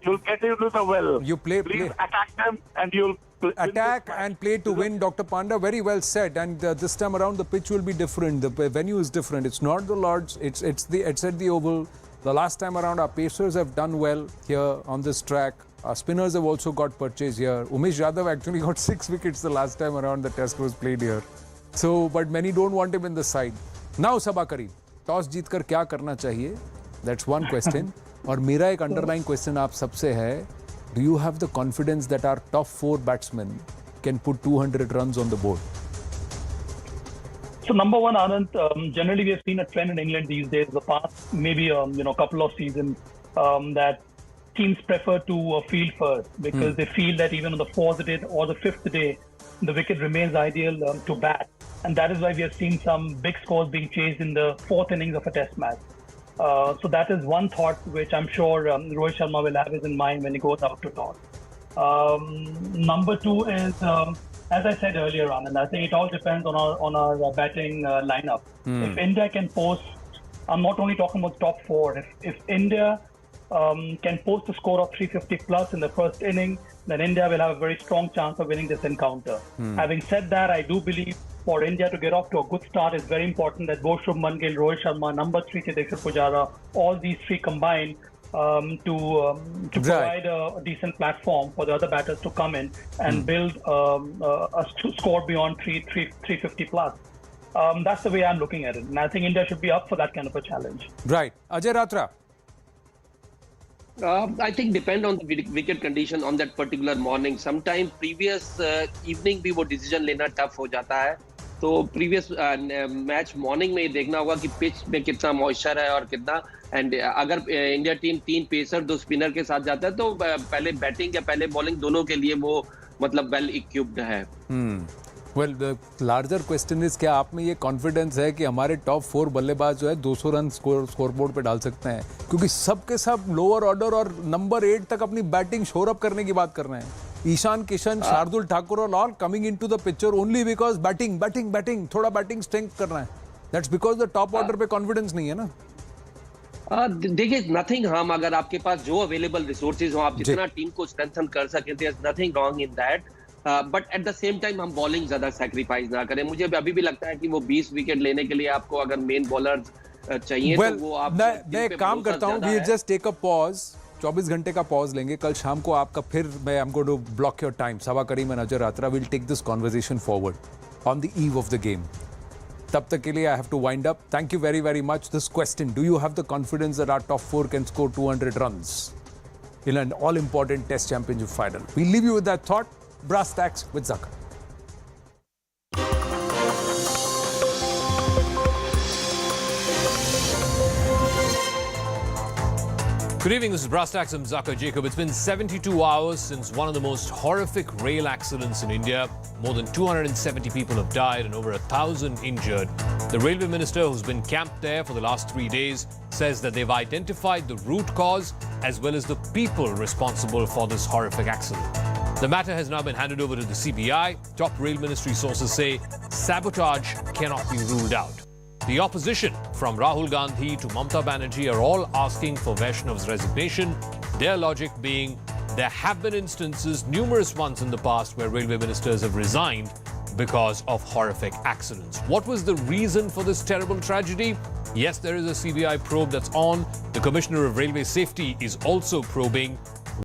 you'll get into the well. You play. Attack them, and you'll attack and play to win. Dr. Panda, very well said. And this time around, the pitch will be different. The venue is different. It's not the Lords. It's at the Oval. The last time around, our pacers have done well here on this track. Our spinners have also got purchased here. Umesh Yadav actually got 6 wickets the last time around the test was played here. So, but many don't want him in the side. Now, Sabah Karim, toss जीत कर क्या करना चाहिए? That's one question. और मेरा एक underlying question आप सबसे है, do you have the confidence that our top 4 batsmen can put 200 runs on the board? So number one, Anand, generally we have seen a trend in England these days, the past maybe couple of seasons, that teams prefer to field first because they feel that even on the 4th day or the 5th day, the wicket remains ideal to bat. And that is why we have seen some big scores being chased in the 4th innings of a test match. So that is one thought which I'm sure Rohit Sharma will have in mind when he goes out to toss. Number 2 is, as I said earlier on, and I think it all depends on our batting lineup. If India can post, I'm not only talking about top 4, if India can post a score of 350 plus in the first inning, then India will have a very strong chance of winning this encounter. Having said that, I do believe for India to get off to a good start, it's very important that both Shubman Gill, Rohit Sharma, number 3 Chiteshwar Pujara, all these three combine to provide a decent platform for the other batters to come in and build a score beyond 350 plus. That's the way I'm looking at it, and I think India should be up for that kind of a challenge. Right, Ajay Ratra. I think depend on the wicket condition on that particular morning. Sometime previous evening भी वो decision लेना tough हो जाता है. तो previous match morning में देखना होगा कि pitch में कितना moisture है और कितना. And अगर India team 3 पेसर 2 स्पिनर के साथ जाता है तो पहले बैटिंग या पहले बॉलिंग दोनों के लिए वो मतलब वेल इक्विप्ड है. Well the larger question is क्या आप में ये कॉन्फिडेंस है कि हमारे टॉप 4 बल्लेबाज जो है 200 रन स्कोर बोर्ड पे डाल सकते हैं? क्योंकि सबके सब लोअर ऑर्डर और नंबर 8 तक अपनी बैटिंग शोर अप करने की बात कर रहे हैं. ईशान किशन, शार्दुल ठाकुर और all coming into the picture only because batting थोड़ा बैटिंग स्ट्रेंथ कर रहे हैं. That's because the top order पे कॉन्फिडेंस नहीं है ना. देखिए नथिंग हार्म अगर आपके पास जो अवेलेबल रिसोर्सेज हो आप जितना टीम को स्ट्रेंथन कर सकें, there is nothing wrong in that. But at the same time हम बॉलिंग ज्यादा सैक्रिफाइस ना करें. मुझे अभी भी लगता है कि वो 20 विकेट लेने के लिए आपको अगर मेन बॉलर्स चाहिए तो वो आप मैं काम करता हूं. We just take a pause. 24 घंटे का पॉज लेंगे. कल शाम को आपका फिर मैं I am going to block your time. Saba Karim and Ajay Ratra will take this conversation forward on the eve of the game. तब तक के लिए I have to wind up. Thank you very very much. This question, do you have the confidence that our top 4 can score 200 runs in an all important test championship final? We leave you with that thought. Brass Tacks with Zaka. Good evening, this is Brass Tacks. I'm Zaka Jacob. It's been 72 hours since one of the most horrific rail accidents in India. More than 270 people have died and over 1,000 injured. The railway minister, who's been camped there for the last 3 days, says that they've identified the root cause as well as the people responsible for this horrific accident. The matter has now been handed over to the CBI. Top rail ministry sources say sabotage cannot be ruled out. The opposition, from Rahul Gandhi to Mamata Banerjee, are all asking for Vaishnav's resignation. Their logic being there have been instances, numerous ones in the past, where railway ministers have resigned because of horrific accidents. What was the reason for this terrible tragedy? Yes, there is a CBI probe that's on. The Commissioner of Railway Safety is also probing.